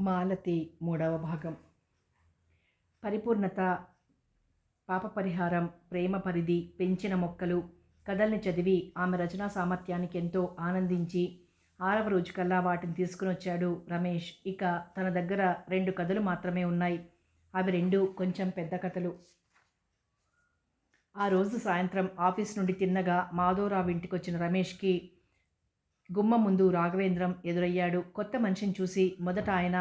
మాలతి మూడవ భాగం. పరిపూర్ణత, పాప పరిహారం, ప్రేమ పరిధి, పెంచిన మొక్కలు కథల్ని చదివి ఆమె రచనా సామర్థ్యానికి ఎంతో ఆనందించి 6వ రోజుకల్లా వాటిని తీసుకుని వచ్చాడు రమేష్. ఇక తన దగ్గర 2 కథలు మాత్రమే ఉన్నాయి. అవి 2 కొంచెం పెద్ద కథలు. ఆ రోజు సాయంత్రం ఆఫీస్ నుండి తిన్నగా మాధవరావు ఇంటికొచ్చిన రమేష్కి గుమ్మం ముందు రాఘవేంద్రం ఎదురయ్యాడు. కొత్త మనిషిని చూసి మొదట ఆయన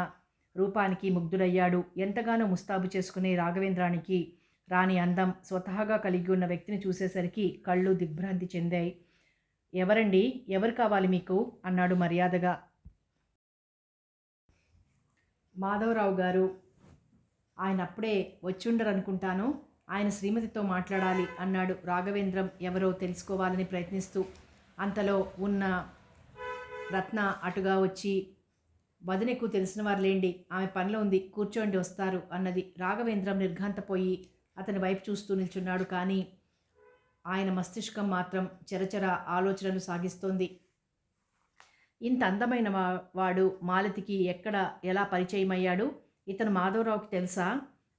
రూపానికి ముగ్ధుడయ్యాడు. ఎంతగానో ముస్తాబు చేసుకునే రాఘవేంద్రానికి రాని అందం, స్వతహాగా కలిగి ఉన్న వ్యక్తిని చూసేసరికి కళ్ళు దిగ్భ్రాంతి చెందాయి. ఎవరండి, ఎవరు కావాలి మీకు అన్నాడు మర్యాదగా. మాధవరావు గారు, ఆయన అప్పుడే వచ్చుండరనుకుంటాను. ఆయన శ్రీమతితో మాట్లాడాలి అన్నాడు రాఘవేంద్రం ఎవరో తెలుసుకోవాలని ప్రయత్నిస్తూ. అంతలో ఉన్న రత్న అటుగా వచ్చి, వదినకు తెలిసిన వారు లేండి, ఆమె పనిలో ఉంది, కూర్చోండి వస్తారు అన్నది. రాఘవేంద్రం నిర్ఘాంతపోయి అతని వైపు చూస్తూ నిల్చున్నాడు. కానీ ఆయన మస్తిష్కం మాత్రం చరచర ఆలోచనలు సాగిస్తోంది. ఇంత అందమైన వాడు మాలతికి ఎక్కడ ఎలా పరిచయమయ్యాడు? ఇతను మాధవరావుకి తెలుసా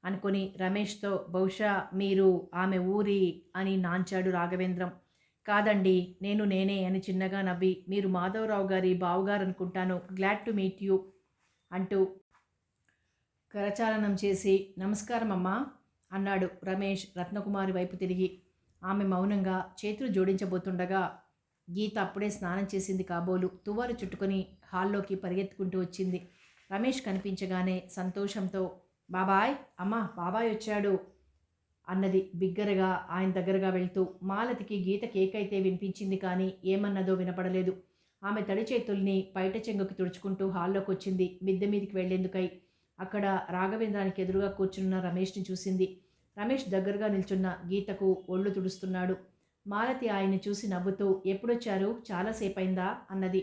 అనుకొని రమేష్తో, బహుశా మీరు ఆమె ఊరి అని నాంచాడు రాఘవేంద్రం. కాదండి, నేనే అని చిన్నగా నవ్వి, మీరు మాధవరావు గారి బావుగారు అనుకుంటాను, గ్లాడ్ టు మీట్ యూ అంటూ కరచాలనం చేసి, నమస్కారం అమ్మా అన్నాడు రమేష్ రత్నకుమారి వైపు తిరిగి. ఆమె మౌనంగా చేతులు జోడించబోతుండగా గీత అప్పుడే స్నానం చేసింది కాబోలు తువ్వాలు చుట్టుకొని హాల్లోకి పరిగెత్తుకుంటూ వచ్చింది. రమేష్ కనిపించగానే సంతోషంతో, బాబాయ్, అమ్మా బాబాయ్ వచ్చాడు అన్నది బిగ్గరగా ఆయన దగ్గరగా వెళ్తూ. మాలతికి గీత కేకైతే వినిపించింది కానీ ఏమన్నదో వినపడలేదు. ఆమె తడి చేతుల్ని పైట చెంగుకి తుడుచుకుంటూ హాల్లోకి వచ్చింది, మిద్దె మీదికి వెళ్లేందుకై. అక్కడ రాఘవేంద్రానికి ఎదురుగా కూర్చున్న రమేష్ని చూసింది. రమేష్ దగ్గరగా నిల్చున్న గీతకు ఒళ్ళు తుడుస్తున్నాడు. మాలతి ఆయన్ని చూసి నవ్వుతూ, ఎప్పుడొచ్చారు, చాలాసేపైందా అన్నది.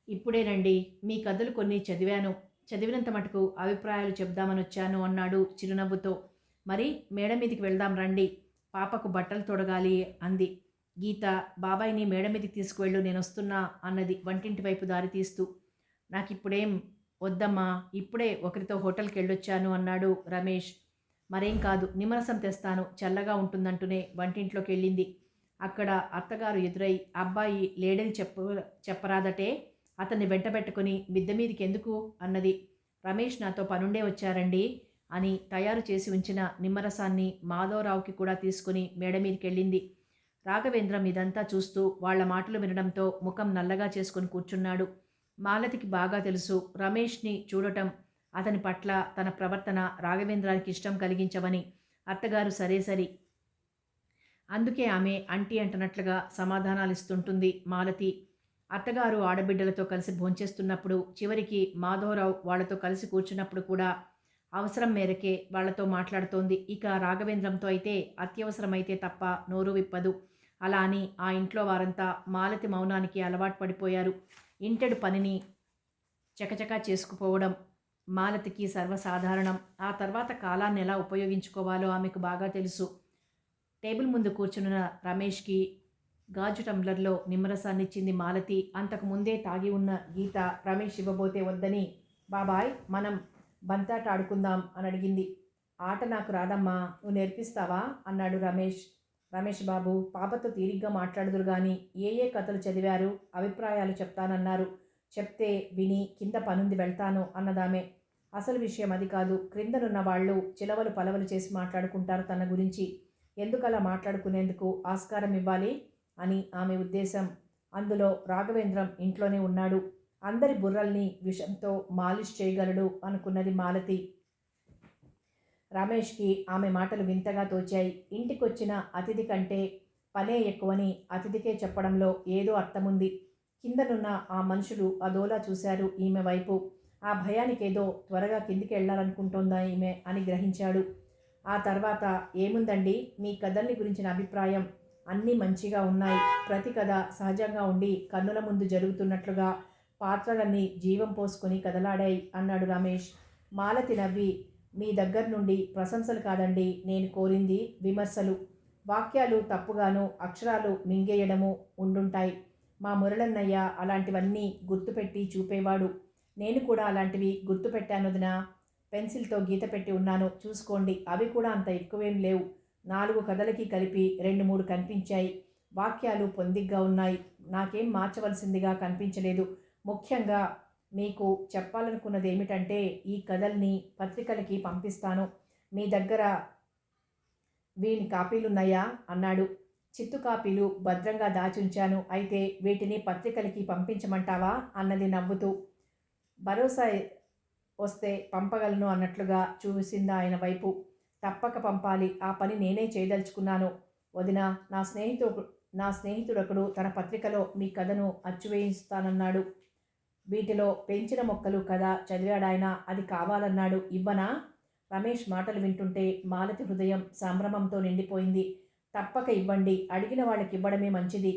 ఇప్పుడేనండి, మీ కథలు కొన్ని చదివాను, చదివినంత మటుకు అభిప్రాయాలు చెప్దామని వచ్చాను అన్నాడు చిరునవ్వుతో. మరి మేడ మీదికి వెళ్దాం రండి, పాపకు బట్టలు తొడగాలి అంది. గీత, బాబాయిని మేడ మీదికి తీసుకువెళ్ళు, నేను వస్తున్నా అన్నది వంటింటి వైపు దారి తీస్తూ. నాకిప్పుడేం వద్దమ్మా, ఇప్పుడే ఒకరితో హోటల్కి వెళ్ళొచ్చాను అన్నాడు రమేష్. మరేం కాదు, నిమ్మరసం తెస్తాను, చల్లగా ఉంటుందంటూనే వంటింట్లోకి వెళ్ళింది. అక్కడ అత్తగారు ఎదురై, అబ్బాయి లేడని చెప్పరాదటే, అతన్ని వెంటబెట్టుకుని మిద్దె మీదికి ఎందుకు అన్నది. రమేష్ నాతో పనుండే వచ్చారండి అని తయారు చేసి ఉంచిన నిమ్మరసాన్ని మాధవరావుకి కూడా తీసుకుని మేడ మీదకి వెళ్ళింది. రాఘవేంద్రం ఇదంతా చూస్తూ వాళ్ల మాటలు వినడంతో ముఖం నల్లగా చేసుకుని కూర్చున్నాడు. మాలతికి బాగా తెలుసు, రమేష్ని చూడటం, అతని పట్ల తన ప్రవర్తన రాఘవేంద్రానికి ఇష్టం కలిగించవని. అత్తగారు సరే సరి, అందుకే ఆమె అంటీ అంటనట్లుగా సమాధానాలు ఇస్తుంటుంది మాలతి. అత్తగారు ఆడబిడ్డలతో కలిసి భోంచేస్తున్నప్పుడు, చివరికి మాధవరావు వాళ్లతో కలిసి కూర్చున్నప్పుడు కూడా అవసరం మేరకే వాళ్లతో మాట్లాడుతోంది. ఇక రాఘవేంద్రంతో అయితే అత్యవసరమైతే తప్ప నోరు విప్పదు. అలా అని ఆ ఇంట్లో వారంతా మాలతి మౌనానికి అలవాటు పడిపోయారు. ఇంటెడు పనిని చకచకా చేసుకుపోవడం మాలతికి సర్వసాధారణం. ఆ తర్వాత కాలాన్ని ఎలా ఉపయోగించుకోవాలో ఆమెకు బాగా తెలుసు. టేబుల్ ముందు కూర్చున్న రమేష్కి గాజు టంబ్లర్లో నిమ్మరసాన్నిచ్చింది మాలతి. అంతకు ముందే తాగి ఉన్న గీత రమేష్ ఇవ్వబోతే వద్దని, బాబాయ్ మనం బంతాట ఆడుకుందాం అని అడిగింది. ఆట నాకు రాదమ్మా, నువ్వు నేర్పిస్తావా అన్నాడు రమేష్. రమేష్ బాబు, పాపతో తీరిగ్గా మాట్లాడుదురు గాని, ఏ కథలు చదివారు, అభిప్రాయాలు చెప్తానన్నారు, చెప్తే విని కింద పనుంది వెళ్తాను అన్నదామే. అసలు విషయం అది కాదు, క్రిందనున్న వాళ్ళు చిలవలు పలవలు చేసి మాట్లాడుకుంటారు తన గురించి, ఎందుకలా మాట్లాడుకునేందుకు ఆస్కారం ఇవ్వాలి అని ఆమె ఉద్దేశం. అందులో రాఘవేంద్రం ఇంట్లోనే ఉన్నాడు, అందరి బుర్రల్ని విషంతో మాలిష్ చేయగలడు అనుకున్నది మాలతి. రమేష్కి ఆమె మాటలు వింతగా తోచాయి. ఇంటికొచ్చిన అతిథి కంటే పనే ఎక్కువని అతిథికే చెప్పడంలో ఏదో అర్థముంది. కిందనున్న ఆ మనుషులు అదోలా చూశారు ఈమె వైపు. ఆ భయానికేదో త్వరగా కిందికి వెళ్ళాలనుకుంటోందా ఈమె అని గ్రహించాడు. ఆ తర్వాత, ఏముందండి, మీ కథల్ని గురించిన అభిప్రాయం అన్నీ మంచిగా ఉన్నాయి, ప్రతి కథ సహజంగా ఉండి కన్నుల ముందు జరుగుతున్నట్లుగా పాత్రలన్నీ జీవం పోసుకొని కదలాడాయి అన్నాడు రమేష్. మాలతి నవ్వి, మీ దగ్గర నుండి ప్రశంసలు కాదండి నేను కోరింది, విమర్శలు. వాక్యాలు తప్పుగాను అక్షరాలు మింగేయడము ఉండుంటాయి. మా మురళన్నయ్య అలాంటివన్నీ గుర్తుపెట్టి చూపేవాడు. నేను కూడా అలాంటివి గుర్తుపెట్టాను వదినా. పెన్సిల్తో గీత పెట్టి ఉన్నాను, చూసుకోండి. అవి కూడా అంత ఎక్కువేం లేవు. 4 కథలకి కలిపి 2, 3 కనిపించాయి. వాక్యాలు పొందిగ్గా ఉన్నాయి. నాకేం మార్చవలసిందిగా కనిపించలేదు. ముఖ్యంగా మీకు చెప్పాలనుకున్నది ఏమిటంటే, ఈ కథల్ని పత్రికలకి పంపిస్తాను. మీ దగ్గర వీని కాపీలున్నాయా అన్నాడు. చిత్తు కాపీలు భద్రంగా దాచుంచాను. అయితే వీటిని పత్రికలకి పంపించమంటావా అన్నది నవ్వుతూ. భరోసా వస్తే పంపగలను అన్నట్లుగా చూసింది ఆయన వైపు. తప్పక పంపాలి. ఆ పని నేనే చేయదలుచుకున్నాను వదినా. నా స్నేహితుడొకడు తన పత్రికలో మీ కథను అచ్చువేయిస్తానన్నాడు. వీటిలో పెంచిన మొక్కలు కథ చదివాడాయన. అది కావాలన్నాడు. ఇవ్వనా? రమేష్ మాటలు వింటుంటే మాలతి హృదయం సంభ్రమంతో నిండిపోయింది. తప్పక ఇవ్వండి. అడిగిన వాళ్ళకి ఇవ్వడమే మంచిది.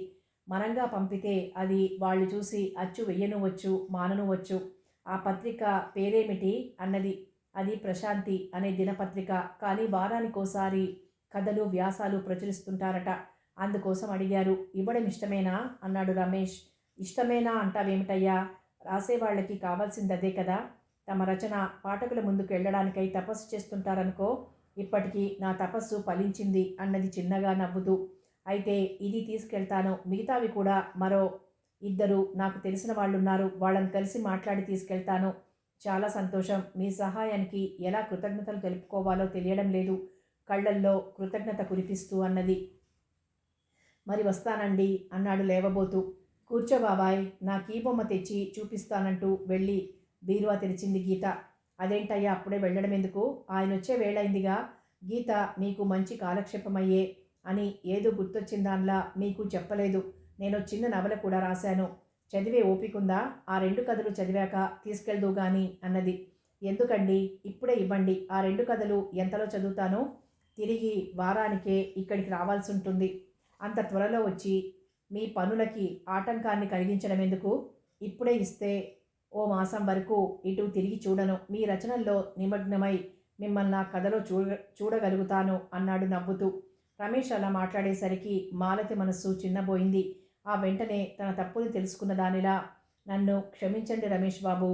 మనంగా పంపితే అది వాళ్ళు చూసి అచ్చు వెయ్యనువచ్చు, మాననువచ్చు. ఆ పత్రిక పేరేమిటి అన్నది. అది ప్రశాంతి అనే దినపత్రిక. కానీ వారానికోసారి కథలు, వ్యాసాలు ప్రచురిస్తుంటారట. అందుకోసం అడిగారు. ఇవ్వడం ఇష్టమేనా అన్నాడు రమేష్. ఇష్టమేనా అంటావేమిటయ్యా? రాసేవాళ్ళకి కావాల్సింది అదే కదా. తమ రచన పాఠకుల ముందుకు వెళ్ళడానికై తపస్సు చేస్తుంటారనుకో. ఇప్పటికీ నా తపస్సు ఫలించింది అన్నది చిన్నగా నవ్వుతూ. అయితే ఇది తీసుకెళ్తాను. మిగతావి కూడా మరో 2 నాకు తెలిసిన వాళ్ళున్నారు. వాళ్ళని కలిసి మాట్లాడి తీసుకెళ్తాను. చాలా సంతోషం. మీ సహాయానికి ఎలా కృతజ్ఞతలు తెలుపుకోవాలో తెలియడం లేదు. కళ్ళల్లో కృతజ్ఞత కురిపిస్తూ అన్నది. మరి వస్తానండి అన్నాడు లేవబోతూ. కూర్చో బాబాయ్, నా కీ బొమ్మ తెచ్చి చూపిస్తానంటూ వెళ్ళి బీరువా తెరిచింది గీత. అదేంటయ్యా అప్పుడే వెళ్ళడం ఎందుకు? ఆయన వచ్చే వేళయిందిగా. గీత మీకు మంచి కాలక్షేపమయ్యే అని ఏదో గుర్తొచ్చిందాన్లా మీకు చెప్పలేదు. నేను చిన్న నవల కూడా రాశాను. చదివే ఓపికందా? ఆ 2 కథలు చదివాక తీసుకెళ్దు గాని అన్నది. ఎందుకండి, ఇప్పుడే ఇవ్వండి. ఆ 2 కథలు ఎంతలో చదువుతాను? తిరిగి వారానికే ఇక్కడికి రావాల్సి ఉంటుంది. అంత త్వరలో వచ్చి మీ పనులకి ఆటంకాన్ని కలిగించడం ఎందుకు? ఇప్పుడే ఇస్తే ఓ మాసం వరకు ఇటు తిరిగి చూడను. మీ రచనల్లో నిమగ్నమై మిమ్మల్ని ఆ కథలో చూడగలుగుతాను అన్నాడు నవ్వుతూ. రమేష్ అలా మాట్లాడేసరికి మాలతి మనస్సు చిన్నబోయింది. ఆ వెంటనే తన తప్పుని తెలుసుకున్న దానిలా, నన్ను క్షమించండి రమేష్ బాబు.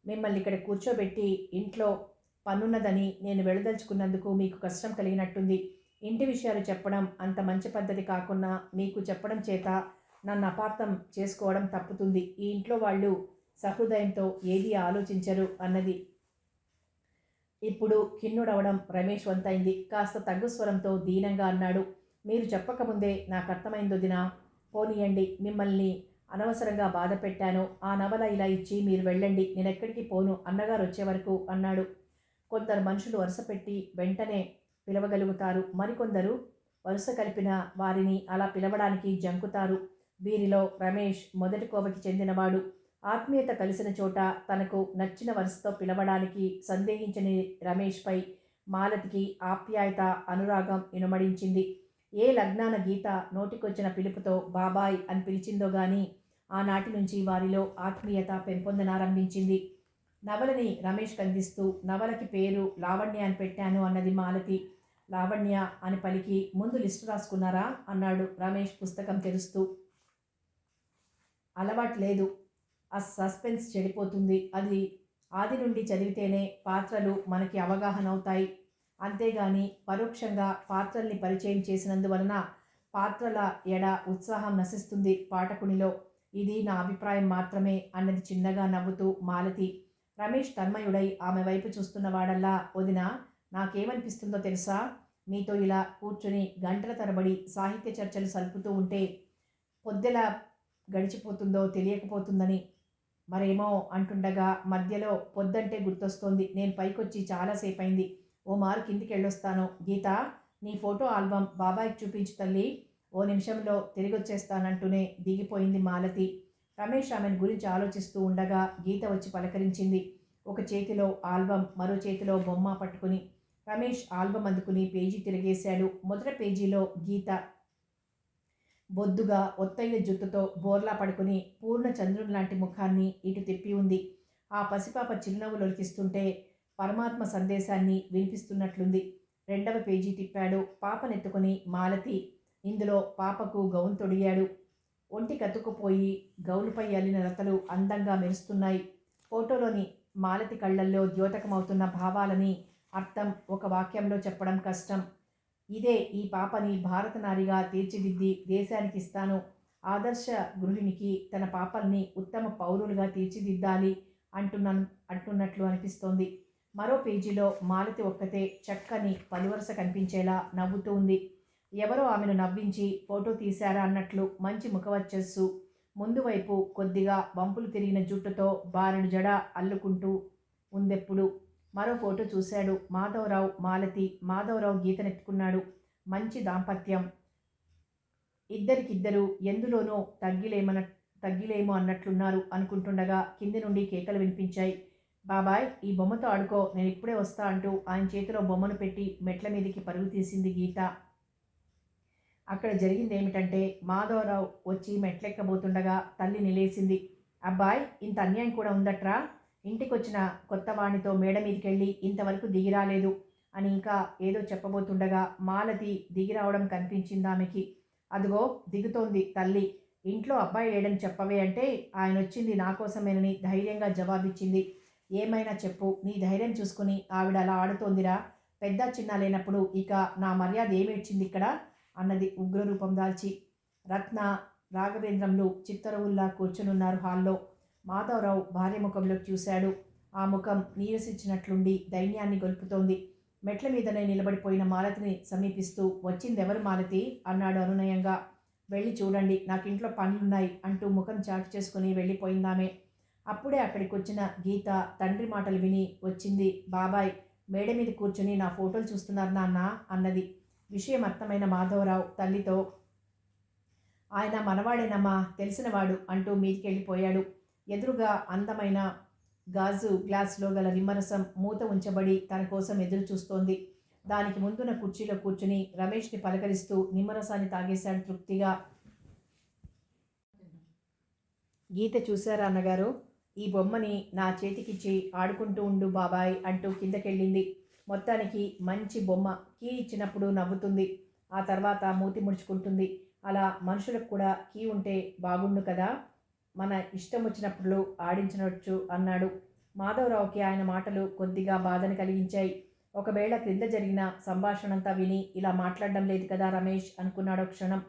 మిమ్మల్ని ఇక్కడ కూర్చోబెట్టి ఇంట్లో పనున్నదని నేను వెళ్ళదలుచుకున్నందుకు మీకు కష్టం కలిగినట్టుంది. ఇంటి విషయాలు చెప్పడం అంత మంచి పద్ధతి కాకున్నా మీకు చెప్పడం చేత నన్ను అపార్థం చేసుకోవడం తప్పుతుంది. ఈ ఇంట్లో వాళ్ళు సహృదయంతో ఏదీ ఆలోచించరు అన్నది. ఇప్పుడు ఖిన్నుడవడం రమేష్ వంతైంది. కాస్త తగ్గు స్వరంతో దీనంగా అన్నాడు. మీరు చెప్పకముందే నాకు అర్థమైంది వదినా. పోనీయండి, మిమ్మల్ని అనవసరంగా బాధ పెట్టాను. ఆ నవల ఇలా ఇచ్చి మీరు వెళ్ళండి. నేనెక్కడికి పోను, అన్నగారు వచ్చే వరకు అన్నాడు. కొందరు మనుషులు వరుస పెట్టి వెంటనే పిలవగలుగుతారు. మరికొందరు వరుస కలిపిన వారిని అలా పిలవడానికి జంకుతారు. వీరిలో రమేష్ మొదటి కోవకి చెందినవాడు. ఆత్మీయత కలిసిన చోట తనకు నచ్చిన వరుసతో పిలవడానికి సందేహించని రమేష్పై మాలతికి ఆప్యాయత, అనురాగం ఇనుమడించింది. ఏ లగ్నాన గీత నోటికొచ్చిన పిలుపుతో బాబాయ్ అని పిలిచిందో గాని ఆనాటి నుంచి వారిలో ఆత్మీయత పెంపొందనారంభించింది. నవలని రమేష్ కందిస్తూ, నవలకి పేరు లావణ్య అని పెట్టాను అన్నది మాలతి. లావణ్య అని పలికి, ముందు లిస్టు రాసుకున్నారా అన్నాడు రమేష్ పుస్తకం తెరుస్తూ. అలవాటు లేదు. ఆ సస్పెన్స్ చెడిపోతుంది. అది ఆది నుండి చదివితేనే పాత్రలు మనకి అవగాహన అవుతాయి. అంతేగాని పరోక్షంగా పాత్రల్ని పరిచయం చేసినందువలన పాత్రల ఎడ ఉత్సాహం నశిస్తుంది పాఠకునిలో. ఇది నా అభిప్రాయం మాత్రమే అన్నది చిన్నగా నవ్వుతూ మాలతి. రమేష్ తన్మయుడై ఆమె వైపు చూస్తున్నవాడల్లా, వదినా, నాకేమనిపిస్తుందో తెలుసా? మీతో ఇలా కూర్చుని గంటల తరబడి సాహిత్య చర్చలు సలుపుతూ ఉంటే పొద్దెలా గడిచిపోతుందో తెలియకపోతుందని. మరేమో అంటుండగా మధ్యలో పొద్దంటే గుర్తొస్తోంది. నేను పైకొచ్చి చాలాసేపైంది. ఓ మారు కిందికి వెళ్ళొస్తాను. గీత, నీ ఫోటో ఆల్బమ్ బాబాయ్కి చూపించు తల్లి. ఓ నిమిషంలో తిరిగొచ్చేస్తానంటూనే దిగిపోయింది మాలతి. రమేష్ ఆమెను గురించి ఆలోచిస్తూ ఉండగా గీత వచ్చి పలకరించింది. ఒక చేతిలో ఆల్బమ్, మరో చేతిలో బొమ్మ పట్టుకుని. రమేష్ ఆల్బమ్ అందుకుని పేజీ తిరిగేశాడు. మొదటి పేజీలో గీత బొద్దుగా ఒత్తైన జుట్టుతో బోర్లా పడుకుని పూర్ణ చంద్రుని లాంటి ముఖాన్ని ఇటు తిప్పి ఉంది. ఆ పసిపాప చిరునవ్వులొలికిస్తుంటే పరమాత్మ సందేశాన్ని వినిపిస్తున్నట్లుంది. రెండవ పేజీ తిప్పాడు. పాపనెత్తుకుని మాలతి. ఇందులో పాపకు గౌన్ తొడిగాడు. ఒంటి కతుక్కుపోయి గౌనుపై అల్లిన లతలు అందంగా మెరుస్తున్నాయి. ఫోటోలోని మాలతి కళ్ళల్లో ద్యోతకమవుతున్న భావాలని అర్థం ఒక వాక్యంలో చెప్పడం కష్టం. ఇదే ఈ పాపని భారత నారిగా తీర్చిదిద్ది దేశానికి ఇస్తాను. ఆదర్శ గృహిణికి తన పాపల్ని ఉత్తమ పౌరులుగా తీర్చిదిద్దాలి అంటున్నట్లు అనిపిస్తోంది. మరో పేజీలో మాలతి ఒక్కతే చక్కని పలువరస కనిపించేలా నవ్వుతూ ఉంది. ఎవరో ఆమెను నవ్వించి ఫోటో తీశారా అన్నట్లు మంచి ముఖవర్చస్సు, ముందు వైపు కొద్దిగా వంపులు తిరిగిన జుట్టుతో బారెడు జడ అల్లుకుంటూ ఉందెప్పుడు. మరో ఫోటో చూశాడు. మాధవరావు మాలతి. మాధవరావు గీతనెత్తుకున్నాడు. మంచి దాంపత్యం. ఇద్దరికిద్దరు ఎందులోనో తగ్గిలేమో అన్నట్లున్నారు అనుకుంటుండగా కింది నుండి కేకలు వినిపించాయి. బాబాయ్, ఈ బొమ్మతో ఆడుకో, నేను ఇప్పుడే వస్తా అంటూ ఆయన చేతిలో బొమ్మను పెట్టి మెట్ల మీదకి పరుగు తీసింది గీత. అక్కడ జరిగింది ఏమిటంటే, మాధవరావు వచ్చి మెట్లెక్కబోతుండగా తల్లి నిలేసింది. అబ్బాయ్, ఇంత అన్యాయం కూడా ఉందట్రా. ఇంటికొచ్చిన కొత్త వాణితో మేడ మీదకెళ్ళి ఇంతవరకు దిగిరాలేదు అని ఇంకా ఏదో చెప్పబోతుండగా మాలతి దిగిరావడం కనిపించింది ఆమెకి. అదిగో దిగుతోంది తల్లి. ఇంట్లో అబ్బాయి లేడని చెప్పవే అంటే ఆయన వచ్చింది నా కోసమేనని ధైర్యంగా జవాబిచ్చింది. ఏమైనా చెప్పు, నీ ధైర్యం చూసుకుని ఆవిడ అలా ఆడుతోందిరా. పెద్ద చిన్న లేనప్పుడు ఇక నా మర్యాద ఏమేడ్చింది ఇక్కడ అన్నది ఉగ్రరూపం దాల్చి. రత్న, రాఘవేంద్రంలు చిత్తరువుల్లా కూర్చునున్నారు హాల్లో. మాధవరావు భార్య ముఖంలోకి చూశాడు. ఆ ముఖం నీరసించినట్లుండి దైన్యాన్ని గొల్పుతోంది. మెట్ల మీదనే నిలబడిపోయిన మాలతిని సమీపిస్తూ, వచ్చిందెవరు మాలతి అన్నాడు అనునయంగా. వెళ్ళి చూడండి, నాకింట్లో పనులున్నాయి అంటూ ముఖం చాటు చేసుకుని వెళ్ళిపోయిందామె. అప్పుడే అక్కడికి వచ్చిన గీత తండ్రి మాటలు విని వచ్చింది. బాబాయ్ మేడ మీద కూర్చుని నా ఫోటోలు చూస్తున్నారు నాన్న అన్నది. విషయం అర్థమైన మాధవరావు తల్లితో, ఆయన మనవాడేనమ్మా, తెలిసినవాడు అంటూ మీదికెళ్ళిపోయాడు. ఎదురుగా అందమైన గాజు గ్లాసులో గల నిమ్మరసం మూత ఉంచబడి తన కోసం ఎదురు చూస్తోంది. దానికి ముందున్న కుర్చీలో కూర్చుని రమేష్ని పలకరిస్తూ నిమ్మరసాన్ని తాగేశాడు తృప్తిగా. గీత, చూశారా అన్నగారు, ఈ బొమ్మని నా చేతికిచ్చి ఆడుకుంటూ ఉండు బాబాయ్ అంటూ కిందకెళ్ళింది. మొత్తానికి మంచి బొమ్మ. కీ ఇచ్చినప్పుడు నవ్వుతుంది, ఆ తర్వాత మూతి ముడుచుకుంటుంది. అలా మనుషులకు కూడా కీ ఉంటే బాగుండు కదా, మన ఇష్టం వచ్చినప్పుడు ఆడించవచ్చు అన్నాడు. మాధవరావుకి ఆయన మాటలు కొద్దిగా బాధను కలిగించాయి. ఒకవేళ క్రింద జరిగిన సంభాషణంతా విని ఇలా మాట్లాడడం లేదు కదా రమేష్ అనుకున్నాడు క్షణం.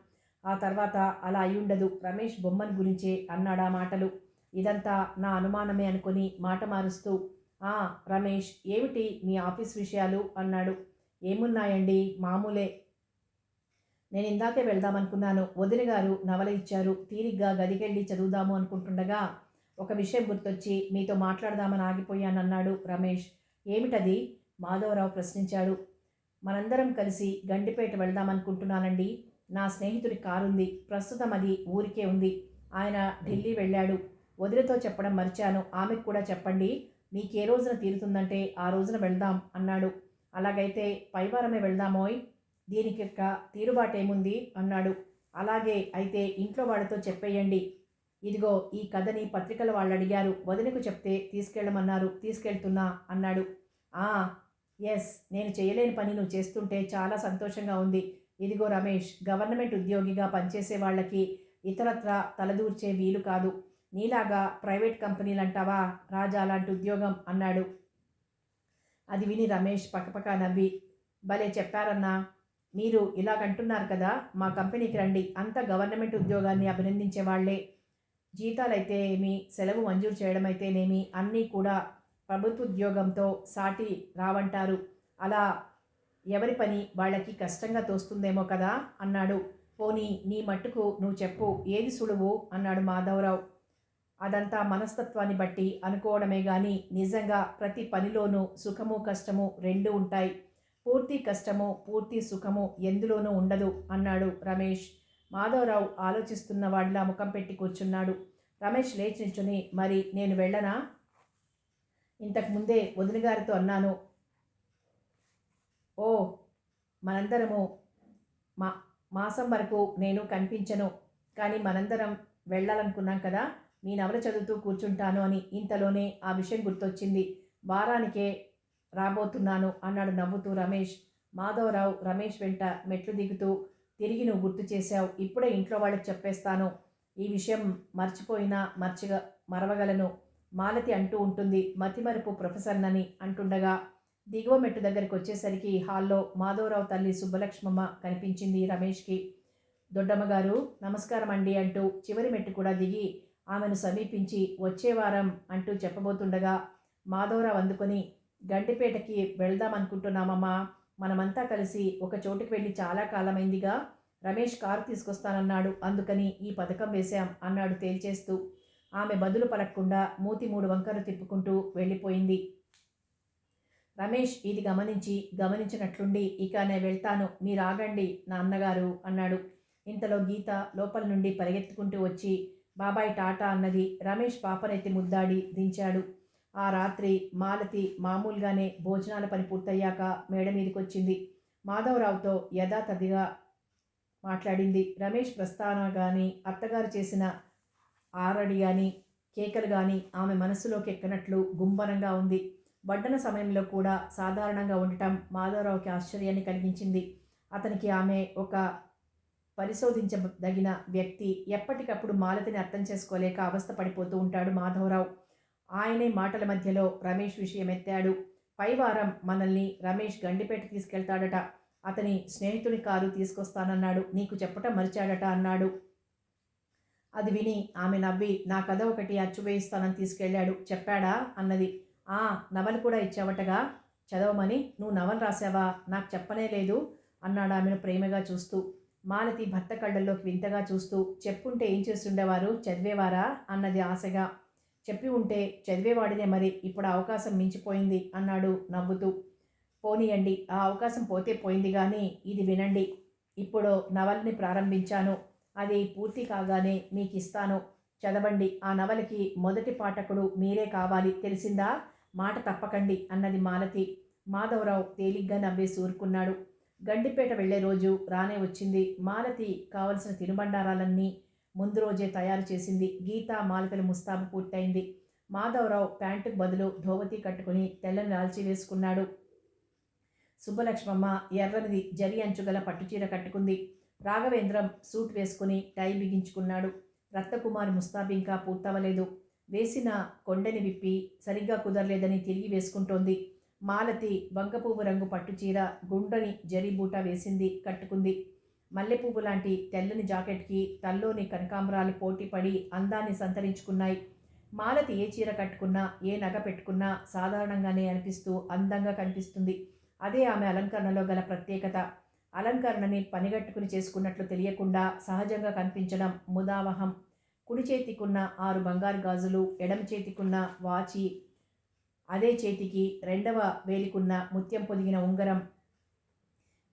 ఆ తర్వాత అలా అయ్యుండదు, రమేష్ బొమ్మను గురించే అన్నాడా మాటలు. ఇదంతా నా అనుమానమే అనుకుని మాట మారుస్తూ, రమేష్, ఏమిటి మీ ఆఫీస్ విషయాలు అన్నాడు. ఏమున్నాయండి, మామూలే. నేను ఇందాకే వెళ్దామనుకున్నాను. వదిన గారు నవల ఇచ్చారు. తీరిగ్గా గదికెళ్ళి చదువుదాము అనుకుంటుండగా ఒక విషయం గుర్తొచ్చి మీతో మాట్లాడదామని ఆగిపోయానన్నాడు రమేష్. ఏమిటది? మాధవరావు ప్రశ్నించాడు. మనందరం కలిసి గండిపేట వెళ్దామనుకుంటున్నానండి. నా స్నేహితుడి కారుంది. ప్రస్తుతం అది ఊరికే ఉంది. ఆయన ఢిల్లీ వెళ్ళాడు. వదినతో చెప్పడం మర్చాను. ఆమెకు కూడా చెప్పండి. మీకే రోజున తీరుతుందంటే ఆ రోజున వెళ్దాం అన్నాడు. అలాగైతే పైవారమే వెళ్దామోయ్, దీనికి తీరుబాటేముంది అన్నాడు. అలాగే అయితే ఇంట్లో వాళ్ళతో చెప్పేయండి. ఇదిగో ఈ కథని పత్రికల వాళ్ళు అడిగారు. వదినకు చెప్తే తీసుకెళ్ళమన్నారు. తీసుకెళ్తున్నా అన్నాడు. ఎస్, నేను చేయలేని పని నువ్వు చేస్తుంటే చాలా సంతోషంగా ఉంది. ఇదిగో రమేష్, గవర్నమెంట్ ఉద్యోగిగా పనిచేసే వాళ్ళకి ఇతరత్రా తలదూర్చే వీలు కాదు. నీలాగా ప్రైవేట్ కంపెనీలంటావా రాజా లాంటి ఉద్యోగం అన్నాడు. అది విని రమేష్ పక్కపక్క నవ్వి, భలే చెప్పారన్నా, మీరు ఇలాగంటున్నారు కదా, మా కంపెనీకి రండి. అంతా గవర్నమెంట్ ఉద్యోగాన్ని అభినందించే వాళ్లే. జీతాలైతే ఏమి, సెలవు మంజూరు చేయడం అయితేనేమి, అన్నీ కూడా ప్రభుత్వ ఉద్యోగంతో సాటి రావంటారు. అలా ఎవరి పని వాళ్ళకి కష్టంగా తోస్తుందేమో కదా అన్నాడు. పోనీ నీ మట్టుకు నువ్వు చెప్పు, ఏది సులువు అన్నాడు మాధవరావు. అదంతా మనస్తత్వాన్ని బట్టి అనుకోవడమే గాని నిజంగా ప్రతి పనిలోనూ సుఖము కష్టము రెండూ ఉంటాయి. పూర్తి కష్టము పూర్తి సుఖము ఎందులోనూ ఉండదు అన్నాడు రమేష్. మాధవరావు ఆలోచిస్తున్న వాడిలా ముఖం పెట్టి కూర్చున్నాడు. రమేష్ లేచి నిల్చుని, మరి నేను వెళ్ళనా? ఇంతకుముందే వదిన గారితో అన్నాను. ఓ, మనందరము మాసం వరకు నేను కనిపించను, కానీ మనందరం వెళ్ళాలనుకున్నాం కదా, మీ నవల చదువుతూ కూర్చుంటాను అని. ఇంతలోనే ఆ విషయం గుర్తొచ్చింది. వారానికే రాబోతున్నాను అన్నాడు నవ్వుతూ రమేష్. మాధవరావు రమేష్ వెంట మెట్లు దిగుతూ, తిరిగి నువ్వు గుర్తు చేశావు. ఇప్పుడే ఇంట్లో వాళ్ళకి చెప్పేస్తాను. ఈ విషయం మర్చిపోయినా మరవగలను. మాలతి అంటూ ఉంటుంది. మతిమరుపు ప్రొఫెసర్నని అంటుండగా దిగువ మెట్టు దగ్గరికి వచ్చేసరికి హాల్లో మాధవరావు తల్లి సుబ్బలక్ష్మమ్మ కనిపించింది రమేష్కి. దొడ్డమ్మగారు నమస్కారం అండి అంటూ చివరి మెట్టు కూడా దిగి ఆమెను సమీపించి వచ్చే వారం అంటూ చెప్పబోతుండగా మాధవరావు అందుకొని గండిపేటకి వెళ్దామనుకుంటున్నామమ్మా. మనమంతా కలిసి ఒక చోటుకి వెళ్ళి చాలా కాలమైందిగా. రమేష్ కారు తీసుకొస్తానన్నాడు, అందుకని ఈ పథకం వేశాం అన్నాడు తేల్చేస్తూ. ఆమె బదులు పలక్కుండా మూతి 3 వంకరలు తిప్పుకుంటూ వెళ్ళిపోయింది. రమేష్ ఇది గమనించినట్లుండి ఇక నే వెళ్తాను, మీరాగండి నాన్నగారు అన్నాడు. ఇంతలో గీత లోపల నుండి పరిగెత్తుకుంటూ వచ్చి బాబాయ్ టాటా అన్నది. రమేష్ పాపనెత్తి ముద్దాడి దించాడు. ఆ రాత్రి మాలతి మామూలుగానే భోజనాల పని పూర్తయ్యాక మేడ మీదకొచ్చింది. మాధవరావుతో యథాతథిగా మాట్లాడింది. రమేష్ ప్రస్తావన కానీ అత్తగారు చేసిన ఆరడి కానీ కేకలు కానీ ఆమె మనసులోకి ఎక్కనట్లు గుంభనంగా ఉంది. వడ్డన సమయంలో కూడా సాధారణంగా ఉండటం మాధవరావుకి ఆశ్చర్యాన్ని కలిగించింది. అతనికి ఆమె ఒక పరిశోధించదగిన వ్యక్తి. ఎప్పటికప్పుడు మాలతిని అర్థం చేసుకోలేక అవస్థ పడిపోతూ ఉంటాడు మాధవరావు. ఆయనే మాటల మధ్యలో రమేష్ విషయం ఎత్తాడు. పై వారం మనల్ని రమేష్ గండిపేట తీసుకెళ్తాడట. అతని స్నేహితుడి కారు తీసుకొస్తానన్నాడు, నీకు చెప్పటం మరిచాడట అన్నాడు. అది విని ఆమె నవ్వి నా కథ ఒకటి అచ్చు వేయిస్తానని తీసుకెళ్ళాడు, చెప్పాడా అన్నది. ఆ నవలు కూడా ఇచ్చావటగా, చదవమని. నువ్వు నవలు రాసావా? నాకు చెప్పనే లేదు అన్నాడు ఆమెను ప్రేమగా చూస్తూ. మాలతి భర్త కళ్ళల్లోకి వింతగా చూస్తూ చెప్పుంటే ఏం చేస్తుండేవారు, చదివేవారా అన్నది ఆశగా. చెప్పి ఉంటే చదివేవాడినే, మరి ఇప్పుడు అవకాశం మించిపోయింది అన్నాడు నవ్వుతూ. పోనీయండి, ఆ అవకాశం పోతే పోయింది కానీ ఇది వినండి. ఇప్పుడు నవల్ని ప్రారంభించాను, అది పూర్తి కాగానే మీకు ఇస్తాను, చదవండి. ఆ నవలకి మొదటి పాఠకుడు మీరే కావాలి, తెలిసిందా? మాట తప్పకండి అన్నది మాలతి. మాధవరావు తేలిగ్గా నవ్వేసి ఊరుకున్నాడు. గండిపేట వెళ్లే రోజు రానే వచ్చింది. మాలతి కావలసిన తినుబండారాలన్నీ ముందు రోజే తయారు చేసింది. గీత మాలతల ముస్తాబు పూర్తయింది. మాధవరావు ప్యాంటుకు బదులు ధోవతి కట్టుకుని తెల్లని లాల్చీ వేసుకున్నాడు. సుబ్బలక్ష్మమ్మ ఎర్రనిది జరి అంచుగల పట్టుచీర కట్టుకుంది. రాఘవేంద్రం సూట్ వేసుకుని టై బిగించుకున్నాడు. రత్నకుమారి ముస్తాబు ఇంకా పూర్తవలేదు. వేసిన కొండని విప్పి సరిగ్గా కుదరలేదని తిరిగి వేసుకుంటోంది. మాలతి వంగపువ్వు రంగు పట్టుచీర గుండని జరీ బూటా వేసింది, కట్టుకుంది. మల్లెపువ్వు లాంటి తెల్లని జాకెట్కి తల్లోని కనకాంబరాలు పోటీపడి అందాన్ని సంతరించుకున్నాయి. మాలతి ఏ చీర కట్టుకున్నా ఏ నగ పెట్టుకున్నా సాధారణంగానే అనిపిస్తూ అందంగా కనిపిస్తుంది. అదే ఆమె అలంకరణలో గల ప్రత్యేకత. అలంకరణని పనిగట్టుకుని చేసుకున్నట్లు తెలియకుండా సహజంగా కనిపించడం ముదావహం. కుడి చేతికున్న 6 బంగారు గాజులు, ఎడమ చేతికున్న వాచి, అదే చేతికి 2వ వేలికున్న ముత్యం పొదిగిన ఉంగరం,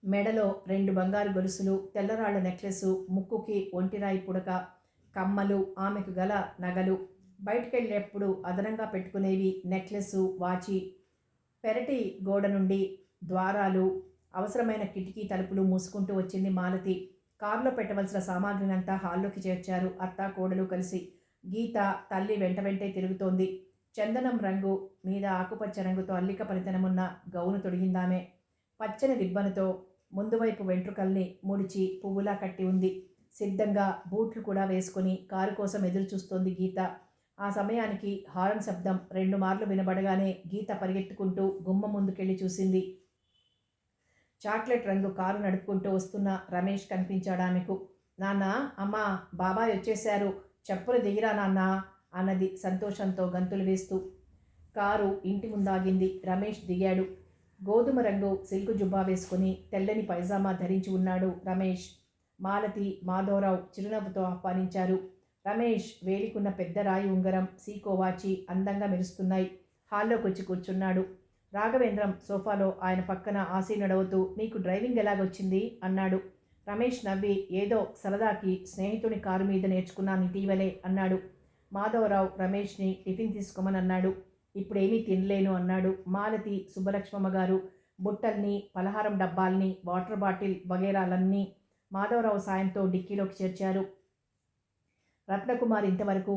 మెడలో 2 బంగారు గొలుసులు, తెల్లరాళ్ల నెక్లెసు, ముక్కుకి ఒంటిరాయి పుడక, కమ్మలు, ఆమెకు గల నగలు, బయటకెళ్ళేప్పుడు అదనంగా పెట్టుకునేవి నెక్లెస్సు, వాచి. పెరటి గోడ నుండి ద్వారాలు, అవసరమైన కిటికీ తలుపులు మూసుకుంటూ వచ్చింది మాలతి. కారులో పెట్టవలసిన సామాగ్రినంతా హాల్లోకి చేర్చారు అత్తా కోడలు కలిసి. గీత తల్లి వెంట వెంటే తిరుగుతోంది. చందనం రంగు మీద ఆకుపచ్చ రంగుతో అల్లిక పనితనమున్న గౌను తొడిగిందామె. పచ్చని రిబ్బనుతో ముందువైపు వెంట్రుకల్ని ముడిచి పువ్వులా కట్టి ఉంది. సిద్ధంగా బూట్లు కూడా వేసుకుని కారు కోసం ఎదురు చూస్తోంది గీత. ఆ సమయానికి హారన్ శబ్దం 2 మార్లు వినబడగానే గీత పరిగెత్తుకుంటూ గుమ్మ ముందుకెళ్ళి చూసింది. చాక్లెట్ రంగు కారు నడుపుకుంటూ వస్తున్న రమేష్ కనిపించాడు ఆమెకు. నాన్న, అమ్మా, బాబాయ్ వచ్చేశారు, చెప్పులు దిగిరా నాన్న అన్నది సంతోషంతో గంతులు వేస్తూ. కారు ఇంటి ముందాగింది. రమేష్ దిగాడు. గోధుమ రంగు సిల్కు జుబ్బా వేసుకుని తెల్లని పైజామా ధరించి ఉన్నాడు రమేష్. మాలతి, మాధవరావు చిరునవ్వుతో ఆహ్వానించారు. రమేష్ వేలికున్న పెద్ద రాయి ఉంగరం, సీకో వాచి అందంగా మెరుస్తున్నాయి. హాల్లోకి వచ్చి కూర్చున్నాడు. రాఘవేంద్రం సోఫాలో ఆయన పక్కన ఆసీనుడవుతూ మీకు డ్రైవింగ్ ఎలాగొచ్చింది అన్నాడు. రమేష్ నవ్వి ఏదో సరదాకి స్నేహితుని కారు మీద నేర్చుకున్నాను ఇటీవలే అన్నాడు. మాధవరావు రమేష్ని టిఫిన్ తీసుకోమని అన్నాడు. ఇప్పుడేమీ తినలేను అన్నాడు. మాలతి, సుబ్బలక్ష్మమ్మ గారు బుట్టల్ని, పలహారం డబ్బాల్ని, వాటర్ బాటిల్ వగేరాలన్నీ మాధవరావు సాయంతో డిక్కీలోకి చేర్చారు. రత్నకుమారి ఇంతవరకు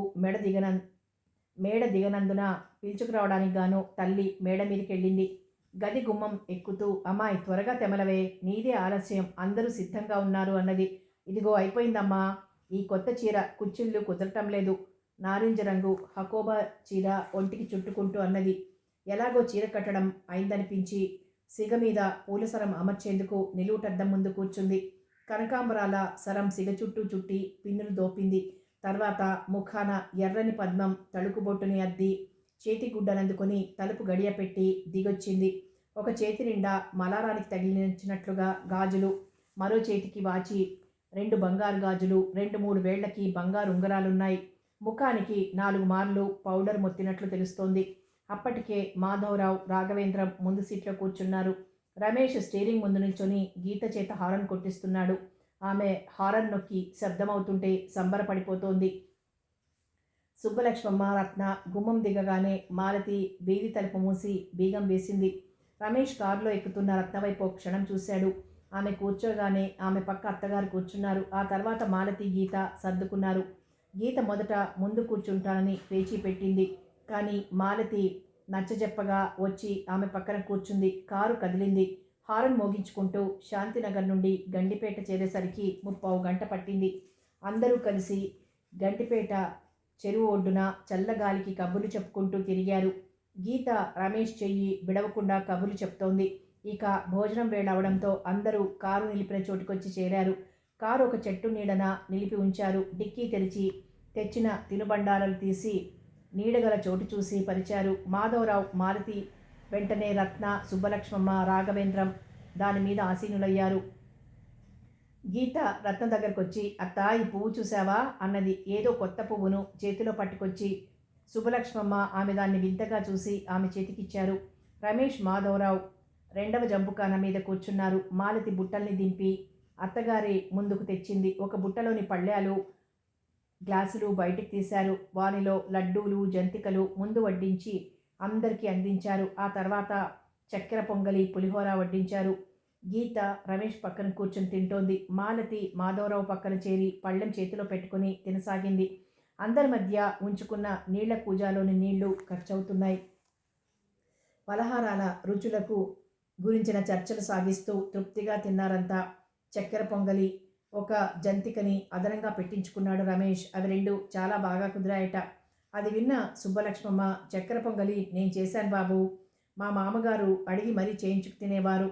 మేడ దిగనందున పిలుచుకురావడానికి గాను తల్లి మేడ మీదకెళ్ళింది. గది గుమ్మం ఎక్కుతూ అమ్మాయి త్వరగా తెమలవే, నీదే ఆలస్యం, అందరూ సిద్ధంగా ఉన్నారు అన్నది. ఇదిగో అయిపోయిందమ్మా, ఈ కొత్త చీర కుచ్చిళ్ళు కుదరటం లేదు, నారింజ రంగు హకోబా చీర ఒంటికి చుట్టుకుంటూ అన్నది. ఎలాగో చీర కట్టడం అయిందనిపించి సిగ మీద పూలసరం అమర్చేందుకు నిలువుటద్దం ముందు కూర్చుంది. కనకాంబరాల సరం సిగ చుట్టూ చుట్టి పిన్నులు దోపింది. తర్వాత ముఖాన ఎర్రని పద్మం తళుకుబొట్టుని అద్ది చేతిగుడ్డనందుకొని తలుపు గడియ పెట్టి దిగొచ్చింది. ఒక చేతి నిండా మలారానికి తగిలించినట్లుగా గాజులు, మరో చేతికి వాచి, 2 బంగారు గాజులు, 2-3 వేళ్లకి బంగారు ఉంగరాలున్నాయి. ముఖానికి 4 మార్లు పౌడర్ మొత్తినట్లు తెలుస్తోంది. అప్పటికే మాధవరావు, రాఘవేంద్రం ముందు సీట్లో కూర్చున్నారు. రమేష్ స్టీరింగ్ ముందు నిల్చొని గీత చేత హారన్ కొట్టిస్తున్నాడు. ఆమె హారన్ నొక్కి శబ్దమవుతుంటే సంబరపడిపోతోంది. సుబ్బలక్ష్మమ్మ, రత్న గుమ్మం దిగగానే మాలతి వీధి తలుపు మూసి బీగం వేసింది. రమేష్ కారులో ఎక్కుతున్న రత్న వైపు ఒక క్షణం చూశాడు. ఆమె కూర్చోగానే ఆమె పక్క అత్తగారు కూర్చున్నారు. ఆ తర్వాత మాలతి, గీత సర్దుకున్నారు. గీత మొదట ముందు కూర్చుంటానని పేచీ పెట్టింది. కానీ మాలతి నచ్చజెప్పగా వచ్చి ఆమె పక్కన కూర్చుంది. కారు కదిలింది. హారన్ మోగించుకుంటూ శాంతినగర్ నుండి గండిపేట చేరేసరికి 30 గంట పట్టింది. అందరూ కలిసి గండిపేట చెరువు ఒడ్డున చల్లగాలికి కబుర్లు చెప్పుకుంటూ తిరిగారు. గీత రమేష్ చెయ్యి విడవకుండా కబుర్లు చెప్తోంది. ఇక భోజనం వేళ అవడంతో అందరూ కారు నిలిపిన చోటుకొచ్చి చేరారు. కారు ఒక చెట్టు నీడన నిలిపి ఉంచారు. డిక్కీ తెరిచి తెచ్చిన తినుబండారాలు తీసి నీడగల చోటు చూసి పరిచారు. మాధవరావు, మాలతి వెంటనే రత్న, సుబ్బలక్ష్మమ్మ, రాఘవేంద్రం దాని మీద ఆసీనులయ్యారు. గీత రత్న దగ్గరకొచ్చి, అత్తా ఈ పువ్వు చూసావా అన్నది. ఏదో కొత్త పువ్వును చేతిలో పట్టుకొచ్చి సుబ్బలక్ష్మమ్మ ఆమె దాన్ని వింతగా చూసి ఆమె చేతికిచ్చారు. రమేష్, మాధవరావు 2వ జంపుకాన మీద కూర్చున్నారు. మాలతి బుట్టల్ని దింపి అత్తగారి ముందుకు తెచ్చింది. ఒక బుట్టలోని పళ్ళాలు, గ్లాసులు బయటికి తీశారు. వానిలో లడ్డూలు, జంతికలు ముందు వడ్డించి అందరికీ అందించారు. ఆ తర్వాత చక్కెర పొంగలి, పులిహోర వడ్డించారు. గీత రమేష్ పక్కన కూర్చొని తింటోంది. మాలతి మాధవరావు పక్కన చేరి పళ్ళెం చేతిలో పెట్టుకుని తినసాగింది. అందరి మధ్య ఉంచుకున్న నీళ్ల కూజాలోని నీళ్లు ఖర్చవుతున్నాయి. పలహారాల రుచులకు గురించిన చర్చలు సాగిస్తూ తృప్తిగా తిన్నారంతా. చక్కెర పొంగలి, ఒక జంతికని అదనంగా పెట్టించుకున్నాడు రమేష్. అవి 2 చాలా బాగా కుదిరాయట. అది విన్న సుబ్బలక్ష్మమ్మ, చక్కెర పొంగలి నేను చేశాను బాబు. మా మామగారు అడిగి మరీ చేయించుకు తినేవారు.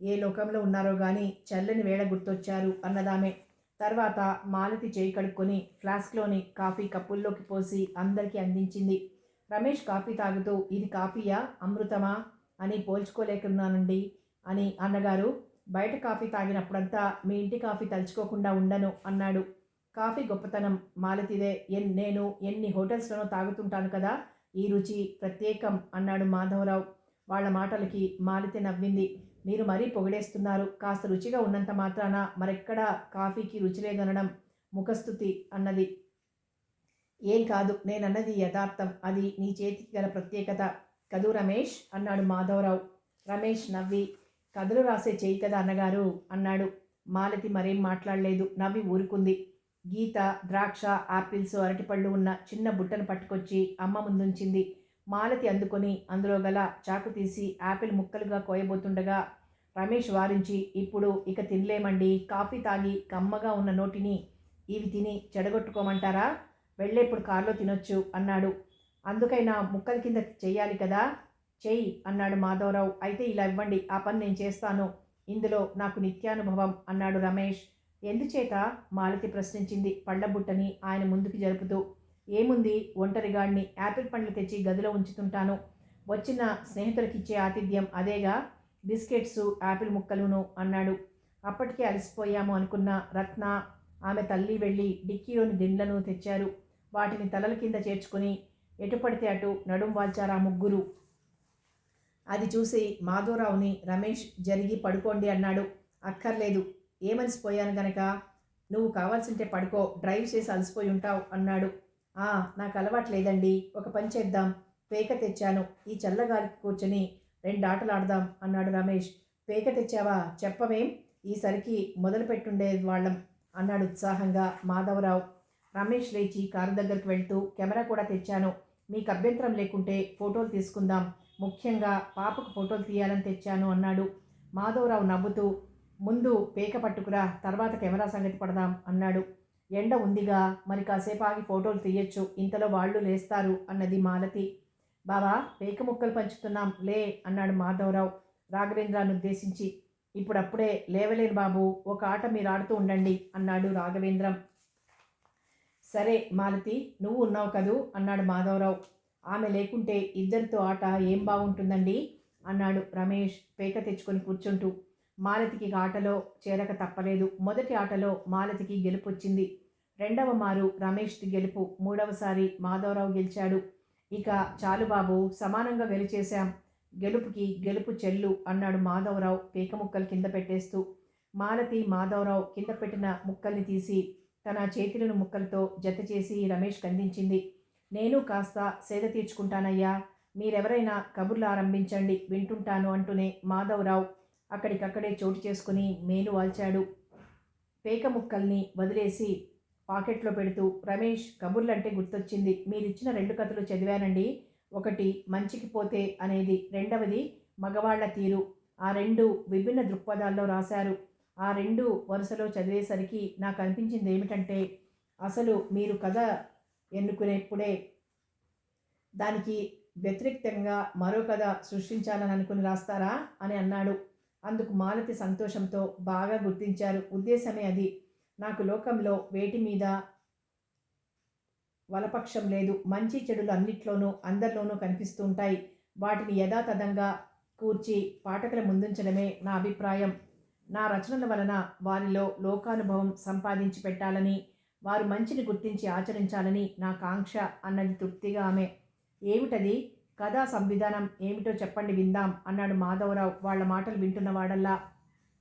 ఏ లోకంలో ఉన్నారో గాని చల్లని వేళ గుర్తొచ్చారు అన్నదామె. తర్వాత మాలతి చేయి కడుక్కొని ఫ్లాస్క్లోని కాఫీ కప్పుల్లోకి పోసి అందరికీ అందించింది. రమేష్ కాఫీ తాగుతూ, ఇది కాఫీయా అమృతమా అని పోల్చుకోలేకున్నానండి అని. అన్నగారు, బయట కాఫీ తాగినప్పుడంతా మీ ఇంటి కాఫీ తలుచుకోకుండా ఉండను అన్నాడు. కాఫీ గొప్పతనం మాలతిదే. నేను ఎన్ని హోటల్స్లోనో తాగుతుంటాను కదా, ఈ రుచి ప్రత్యేకం అన్నాడు మాధవరావు. వాళ్ళ మాటలకి మాలతి నవ్వింది. మీరు మరీ పొగిడేస్తున్నారు. కాస్త రుచిగా ఉన్నంత మాత్రాన మరెక్కడా కాఫీకి రుచి లేదనడం ముఖస్తుతి అన్నది. ఏం కాదు, నేనన్నది యథార్థం. అది నీ చేతికి గల ప్రత్యేకత కదూ రమేష్ అన్నాడు మాధవరావు. రమేష్ నవ్వి, కథలు రాసే చేయి కదా అన్నగారు అన్నాడు. మాలతి మరేం మాట్లాడలేదు, నవ్వి ఊరుకుంది. గీత ద్రాక్ష, ఆపిల్స్, అరటిపళ్ళు ఉన్న చిన్న బుట్టను పట్టుకొచ్చి అమ్మ ముందుంచింది. మాలతి అందుకొని అందులో గల చాకు తీసి యాపిల్ ముక్కలుగా కోయబోతుండగా రమేష్ వారించి, ఇప్పుడు ఇక తినలేమండి. కాఫీ తాగి కమ్మగా ఉన్న నోటిని ఇవి తిని చెడగొట్టుకోమంటారా? వెళ్ళేప్పుడు కారులో తినొచ్చు అన్నాడు. అందుకైనా ముక్కల కింద చెయ్యాలి కదా. చెయ్యి అన్నాడు మాధవరావు. అయితే ఇలా ఇవ్వండి, ఆ పని నేను చేస్తాను. ఇందులో నాకు నిత్యానుభవం అన్నాడు రమేష్. ఎందుచేత? మాలతి ప్రశ్నించింది పళ్ళబుట్టని ఆయన ముందుకు జరుపుతూ. ఏముంది, ఒంటరిగాడిని, యాపిల్ పండ్లు తెచ్చి గదిలో ఉంచుతుంటాను. వచ్చిన స్నేహితులకిచ్చే ఆతిథ్యం అదేగా. బిస్కెట్సు, యాపిల్ ముక్కలును అన్నాడు. అప్పటికే అలసిపోయాము అనుకున్న రత్న, ఆమె తల్లి వెళ్ళి డిక్కీలోని దిండ్లను తెచ్చారు. వాటిని తలల కింద చేర్చుకుని ఎటు పడితే అటు నడుం వాల్చారా ముగ్గురు. అది చూసి మాధవరావుని రమేష్ జరిగి పడుకోండి అన్నాడు. అక్కర్లేదు, ఏమలసిపోయాను గనక. నువ్వు కావాల్సింటే పడుకో, డ్రైవ్ చేసి అలసిపోయి ఉంటావు అన్నాడు. నాకు అలవాట్లేదండి. ఒక పని చేద్దాం, పేక తెచ్చాను. ఈ చల్లగాలికి కూర్చొని 2 ఆటలాడదాం అన్నాడు రమేష్. పేక తెచ్చావా? చెప్పవేం, ఈసరికి మొదలు పెట్టుండే వాళ్ళం అన్నాడు ఉత్సాహంగా మాధవరావు. రమేష్ లేచి కారు దగ్గరికి వెళ్తూ, కెమెరా కూడా తెచ్చాను. మీకు అభ్యంతరం లేకుంటే ఫోటోలు తీసుకుందాం. ముఖ్యంగా పాపకు ఫోటోలు తీయాలని తెచ్చాను అన్నాడు. మాధవరావు నవ్వుతూ, ముందు పేక పట్టుకురా, తర్వాత కెమెరా సంగతి పడదాం అన్నాడు. ఎండ ఉందిగా, మరి కాసేపు ఆగి ఫోటోలు తీయొచ్చు, ఇంతలో వాళ్ళు లేస్తారు అన్నది మాలతి. బావా, పేక ముక్కలు పంచుతున్నాం లే అన్నాడు మాధవరావు రాఘవేంద్రాన్ని ఉద్దేశించి. ఇప్పుడప్పుడే లేవలేను బాబు, ఒక ఆట మీరు ఆడుతూ ఉండండి అన్నాడు రాఘవేంద్రం. సరే మాలతి, నువ్వు ఉన్నావు కదూ అన్నాడు మాధవరావు. ఆమె లేకుంటే ఇద్దరితో ఆట ఏం బాగుంటుందండి అన్నాడు రమేష్ పేక తెచ్చుకొని కూర్చుంటూ. మాలతికి ఆటలో చేరక తప్పలేదు. మొదటి ఆటలో మాలతికి గెలుపొచ్చింది. రెండవ మారు రమేష్ది గెలుపు. మూడవసారి మాధవరావు గెలిచాడు. ఇక చాలు బాబు, సమానంగా గెలిచేశాం, గెలుపుకి గెలుపు చెల్లు అన్నాడు మాధవరావు పేక ముక్కలు కింద పెట్టేస్తూ. మాలతి మాధవరావు కింద పెట్టిన ముక్కల్ని తీసి తన చేతిలోని ముక్కలతో జత చేసి రమేష్కి అందించింది. నేను కాస్త సేద తీర్చుకుంటానయ్యా, మీరెవరైనా కబుర్లు ఆరంభించండి, వింటుంటాను అంటూనే మాధవరావు అక్కడికక్కడే చోటు చేసుకుని మేలు వాల్చాడు. పేక ముక్కల్ని వదిలేసి పాకెట్లో పెడుతూ, రమేష్, కబుర్లంటే గుర్తొచ్చింది, మీరిచ్చిన 2 కథలు చదివానండి. ఒకటి మంచికి పోతే అనేది, రెండవది మగవాళ్ల తీరు. ఆ 2 విభిన్న దృక్పథాల్లో రాశారు. ఆ 2 వరుసలో చదివేసరికి నాకు అనిపించింది ఏమిటంటే, అసలు మీరు కథ ఎన్నుకునేప్పుడే దానికి వ్యతిరేక్తంగా మరో కథ సృష్టించాలని అనుకుని రాస్తారా అని అన్నాడు. అందుకు మాలతి సంతోషంతో, బాగా గుర్తించారు, ఉద్దేశమే అది. నాకు లోకంలో వేటి మీద వలపక్షం లేదు. మంచి చెడులు అన్నిట్లోనూ అందరిలోనూ కనిపిస్తూ ఉంటాయి. వాటిని యథాతథంగా కూర్చి పాఠకుల ముందుంచడమే నా అభిప్రాయం. నా రచనల వలన వారిలో లోకానుభవం సంపాదించి పెట్టాలని, వారు మంచిని గుర్తించి ఆచరించాలని నా కాంక్ష అన్నది తృప్తిగా ఆమె. ఏమిటది? కథా సంవిధానం ఏమిటో చెప్పండి విందాం అన్నాడు మాధవరావు వాళ్ళ మాటలు వింటున్నవాడల్లా.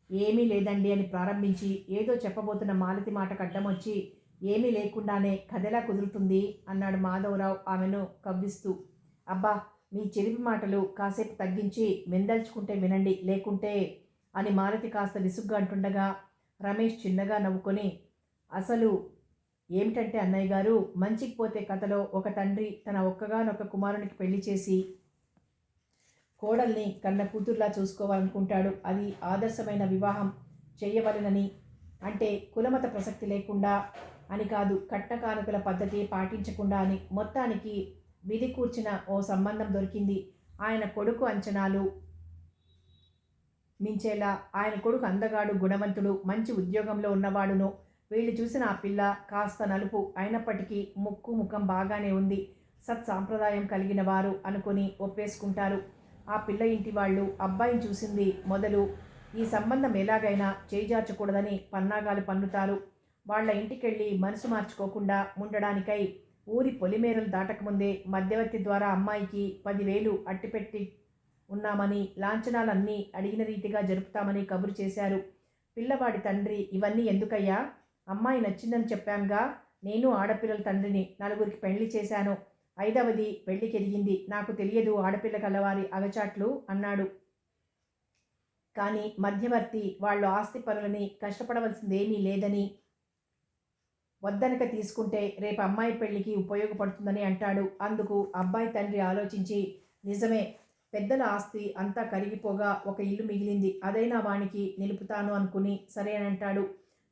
ఏమీ లేదండి అని ప్రారంభించి ఏదో చెప్పబోతున్న మాలతి మాటకు అడ్డమొచ్చి, ఏమీ లేకుండానే కథెలా కుదురుతుంది అన్నాడు మాధవరావు ఆమెను కవ్విస్తూ. అబ్బా, మీ చెరిపి మాటలు కాసేపు తగ్గించి మెందల్చుకుంటే వినండి, లేకుంటే అని మాలతి కాస్త విసుగ్గా అంటుండగా రమేష్ చిన్నగా నవ్వుకొని, అసలు ఏమిటంటే అన్నయ్య గారు, మంచికి పోతే కథలో ఒక తండ్రి తన ఒక్కగానొక్క కుమారునికి పెళ్లి చేసి కోడల్ని కన్న కూతుర్లా చూసుకోవాలనుకుంటాడు. అది ఆదర్శమైన వివాహం చేయవలెనని, అంటే కులమత ప్రసక్తి లేకుండా అని కాదు, కట్న కానుకల పద్ధతి పాటించకుండా అని. మొత్తానికి విధి కూర్చిన ఓ సంబంధం దొరికింది. ఆయన కొడుకు అంచనాలు మించేలా. ఆయన కొడుకు అందగాడు, గుణవంతుడు, మంచి ఉద్యోగంలో ఉన్నవాడును. వీళ్ళు చూసిన ఆ పిల్ల కాస్త నలుపు అయినప్పటికీ ముక్కు ముఖం బాగానే ఉంది. సత్సాంప్రదాయం కలిగిన వారు అనుకుని ఒప్పేసుకుంటారు. ఆ పిల్ల ఇంటి వాళ్ళు అబ్బాయిని చూసింది మొదలు ఈ సంబంధం ఎలాగైనా చేజార్చకూడదని పన్నాగాలు పన్నుతారు. వాళ్ల ఇంటికెళ్ళి మనసు మార్చుకోకుండా ఉండడానికై ఊరి పొలిమేరలు దాటకముందే మధ్యవర్తి ద్వారా అమ్మాయికి 10,000 అట్టిపెట్టి ఉన్నామని, లాంఛనాలన్నీ అడిగిన రీతిగా జరుపుతామని కబురు చేశారు. పిల్లవాడి తండ్రి, ఇవన్నీ ఎందుకయ్యా? అమ్మాయి నచ్చిందని చెప్పాంగా, నేను ఆడపిల్లల తండ్రిని, 4గురికి పెళ్లి చేశాను, 5వది పెళ్లికి ఎదిగింది, నాకు తెలియదు ఆడపిల్ల కలవారి అగచాట్లు అన్నాడు. కానీ మధ్యవర్తి వాళ్ళు ఆస్తి పనులని కష్టపడవలసిందేమీ లేదని, వద్దనక తీసుకుంటే రేపు అమ్మాయి పెళ్లికి ఉపయోగపడుతుందని అంటాడు. అందుకు అబ్బాయి తండ్రి ఆలోచించి, నిజమే, పెద్దల ఆస్తి అంతా కరిగిపోగా ఒక ఇల్లు మిగిలింది, అదైనా వానికి నిలుపుతాను అనుకుని సరే అని అంటాడు.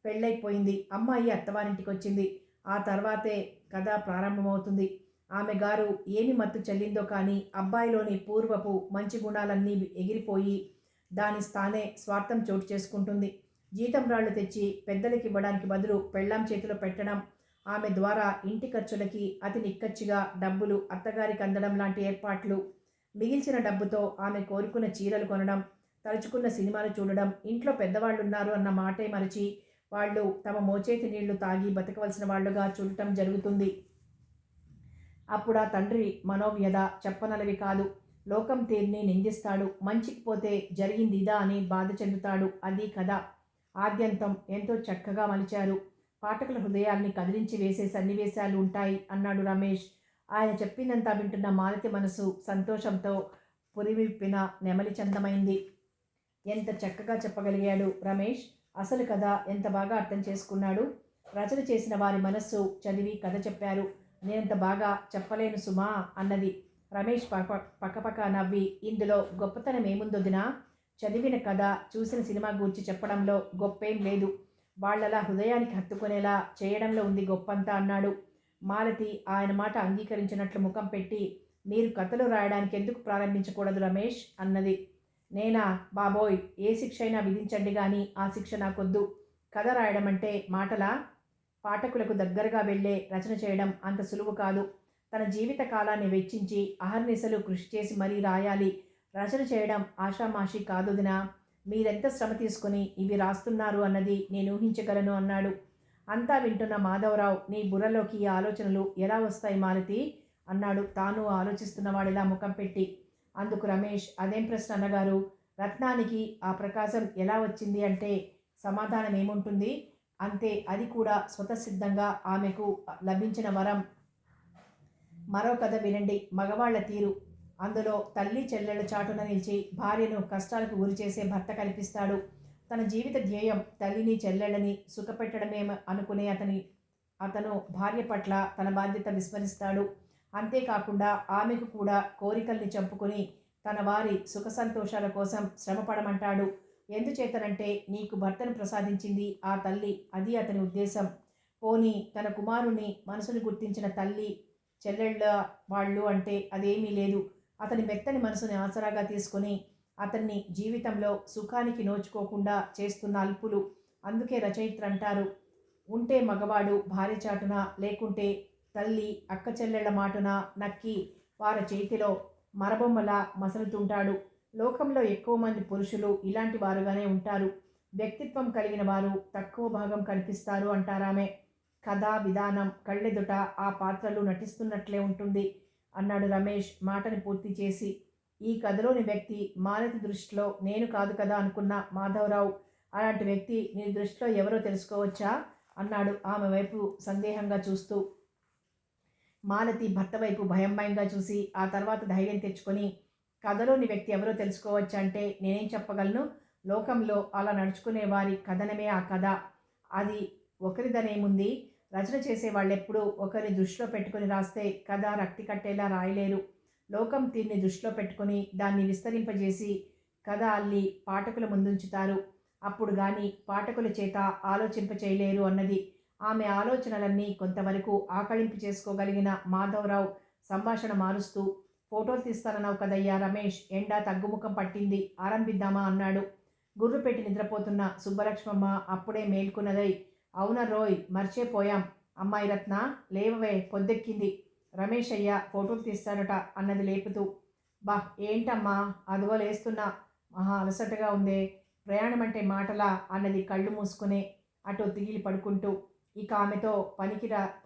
పెళ్ళైపోయింది. అమ్మాయి అత్తవారింటికి వచ్చింది. ఆ తర్వాతే కథ ప్రారంభమవుతుంది. ఆమె గారు ఏమి మత్తు చెల్లిందో కానీ అబ్బాయిలోని పూర్వపు మంచి గుణాలన్నీ ఎగిరిపోయి దాని స్థానే స్వార్థం చోటు చేసుకుంటుంది. జీతం రాళ్లు తెచ్చి పెద్దలకి ఇవ్వడానికి బదులు పెళ్ళాం చేతిలో పెట్టడం, ఆమె ద్వారా ఇంటి ఖర్చులకి అతి నిక్కచ్చిగా డబ్బులు అత్తగారికి అందడం లాంటి ఏర్పాట్లు, మిగిల్చిన డబ్బుతో ఆమె కోరుకున్న చీరలు కొనడం, తలుచుకున్న సినిమాలు చూడడం, ఇంట్లో పెద్దవాళ్ళున్నారు అన్న మాటే మరచి వాళ్ళు తమ మోచేతి నీళ్లు తాగి బతకవలసిన వాళ్లుగా చూడటం జరుగుతుంది. అప్పుడు ఆ తండ్రి మనోవ్యధ చెప్పనలవి కాదు. లోకం తీరిని నిందిస్తాడు. మంచికి పోతే జరిగింది ఇదా అని బాధ చెందుతాడు. అది కథ. ఆద్యంతం ఎంతో చక్కగా మలిచారు. పాఠకుల హృదయాల్ని కదిలించి వేసే సన్నివేశాలు ఉంటాయి అన్నాడు రమేష్. ఆయన చెప్పిందంతా వింటున్న మాలతి మనసు సంతోషంతో పురివిప్పిన నెమలి చందమైంది. ఎంత చక్కగా చెప్పగలిగాడు రమేష్. అసలు కథ ఎంత బాగా అర్థం చేసుకున్నాడు. రచన చేసిన వారి మనస్సు చదివి కథ చెప్పారు. నేనంత బాగా చెప్పలేను సుమా అన్నది. రమేష్ పక్కపక్క నవ్వి, ఇందులో గొప్పతనం ఏముందొదినా? చదివిన కథ, చూసిన సినిమా గూర్చి చెప్పడంలో గొప్పేం లేదు. వాళ్ళలా హృదయానికి హత్తుకునేలా చేయడంలో ఉంది గొప్పంతా అన్నాడు. మాలతి ఆయన మాట అంగీకరించినట్లు ముఖం పెట్టి, మీరు కథలు రాయడానికి ఎందుకు ప్రారంభించకూడదు రమేష్ అన్నది. నేనా బాబోయ్, ఏ శిక్ష అయినా విధించండి కానీ ఆ శిక్ష నాకొద్దు. కథ రాయడం అంటే మాటలా? పాఠకులకు దగ్గరగా వెళ్ళే రచన చేయడం అంత సులువు కాదు. తన జీవిత కాలాన్ని వెచ్చించి అహర్నిశలు కృషి చేసి మరీ రాయాలి. రచన చేయడం ఆషామాషి కాదుదినా. మీరెంత శ్రమ తీసుకుని ఇవి రాస్తున్నారు అన్నది నేను ఊహించగలను అన్నాడు. అంతా వింటున్న మాధవరావు, నీ బుర్రలోకి ఈ ఆలోచనలు ఎలా వస్తాయి మాలతి అన్నాడు తాను ఆలోచిస్తున్నవాడిలా ముఖం పెట్టి. అందుకు రమేష్, అదేం ప్రశ్న అన్నగారు, రత్నానికి ఆ ప్రకాశం ఎలా వచ్చింది అంటే సమాధానం ఏముంటుంది, అంతే. అది కూడా స్వతసిద్ధంగా ఆమెకు లభించిన వరం. మరో కథ వినండి, మగవాళ్ల తీరు. అందులో తల్లి చెల్లెళ్ళ చాటున నిలిచి భార్యను కష్టాలకు గురి చేసే భర్త కనిపిస్తాడు. తన జీవిత ధ్యేయం తల్లిని చెల్లెళ్ళని సుఖపెట్టడమే అనుకునే అతను భార్య పట్ల తన బాధ్యత విస్మరిస్తాడు. అంతేకాకుండా ఆమెకు కూడా కోరికల్ని చంపుకుని తన వారి సుఖ సంతోషాల కోసం శ్రమపడమంటాడు. ఎందుచేతనంటే నీకు భర్తను ప్రసాదించింది ఆ తల్లి, అది అతని ఉద్దేశం. పోనీ తన కుమారుని మనసును గుర్తించిన తల్లి చెల్లెళ్ళ వాళ్ళు అంటే అదేమీ లేదు. అతని మెత్తని మనసుని ఆసరాగా తీసుకుని అతన్ని జీవితంలో సుఖానికి నోచుకోకుండా చేస్తున్న అల్పులు. అందుకే రచయిత్ర అంటారు, ఉంటే మగవాడు భార్య చాటున, లేకుంటే తల్లి అక్క చెల్లెళ్ల మాటున నక్కి వారి చేతిలో మరబొమ్మలా మసలుతుంటాడు. లోకంలో ఎక్కువ మంది పురుషులు ఇలాంటి వారుగానే ఉంటారు. వ్యక్తిత్వం కలిగిన వారు తక్కువ భాగం కనిపిస్తారు అంటారామె. కథా విధానం కళ్ళెదుట ఆ పాత్రలు నటిస్తున్నట్లే ఉంటుంది అన్నాడు రమేష్ మాటని పూర్తి చేసి. ఈ కథలోని వ్యక్తి మాలతి దృష్టిలో నేను కాదు కదా అనుకున్న మాధవరావు, అలాంటి వ్యక్తి నీ దృష్టిలో ఎవరో తెలుసుకోవచ్చా అన్నాడు ఆమె వైపు సందేహంగా చూస్తూ. మాలతి భర్త వైపు భయంగా చూసి ఆ తర్వాత ధైర్యం తెచ్చుకొని, కథలోని వ్యక్తి ఎవరో తెలుసుకోవచ్చా అంటే నేనేం చెప్పగలను, లోకంలో అలా నడుచుకునే వారి కథనమే ఆ కథ. అది ఒకరిదనేముంది, రచన చేసే వాళ్ళెప్పుడూ ఒకరిని దృష్టిలో పెట్టుకుని రాస్తే కథ రక్తి కట్టేలా రాయలేరు. లోకం తీరుని దృష్టిలో పెట్టుకుని దాన్ని విస్తరింపజేసి కథ అల్లి పాఠకుల ముందుంచుతారు. అప్పుడు కానీ పాఠకుల చేత ఆలోచింప చేయలేరు అన్నది. ఆమె ఆలోచనలన్నీ కొంతవరకు ఆకళింపు చేసుకోగలిగిన మాధవరావు సంభాషణ మారుస్తూ, ఫోటోలు తీస్తానన్నావు కదయ్యా రమేష్, ఎండా తగ్గుముఖం పట్టింది, ఆరంభిద్దామా అన్నాడు. గుర్రు పెట్టి నిద్రపోతున్న సుబ్బలక్ష్మమ్మ అప్పుడే మేల్కొన్నదై, అవున రోయ్, మర్చిపోయాం, అమ్మాయి రత్న లేవవే, పొద్దెక్కింది, రమేష్ అయ్య ఫోటోలు తీస్తాడట అన్నది లేపుతూ. బా ఏంటమ్మా అదిగో లేస్తున్నా, మహా అలసటగా ఉందే, ప్రయాణం అంటే మాటలా అన్నది కళ్ళు మూసుకునే అటు తిగిలి పడుకుంటూ. ఇక ఆమెతో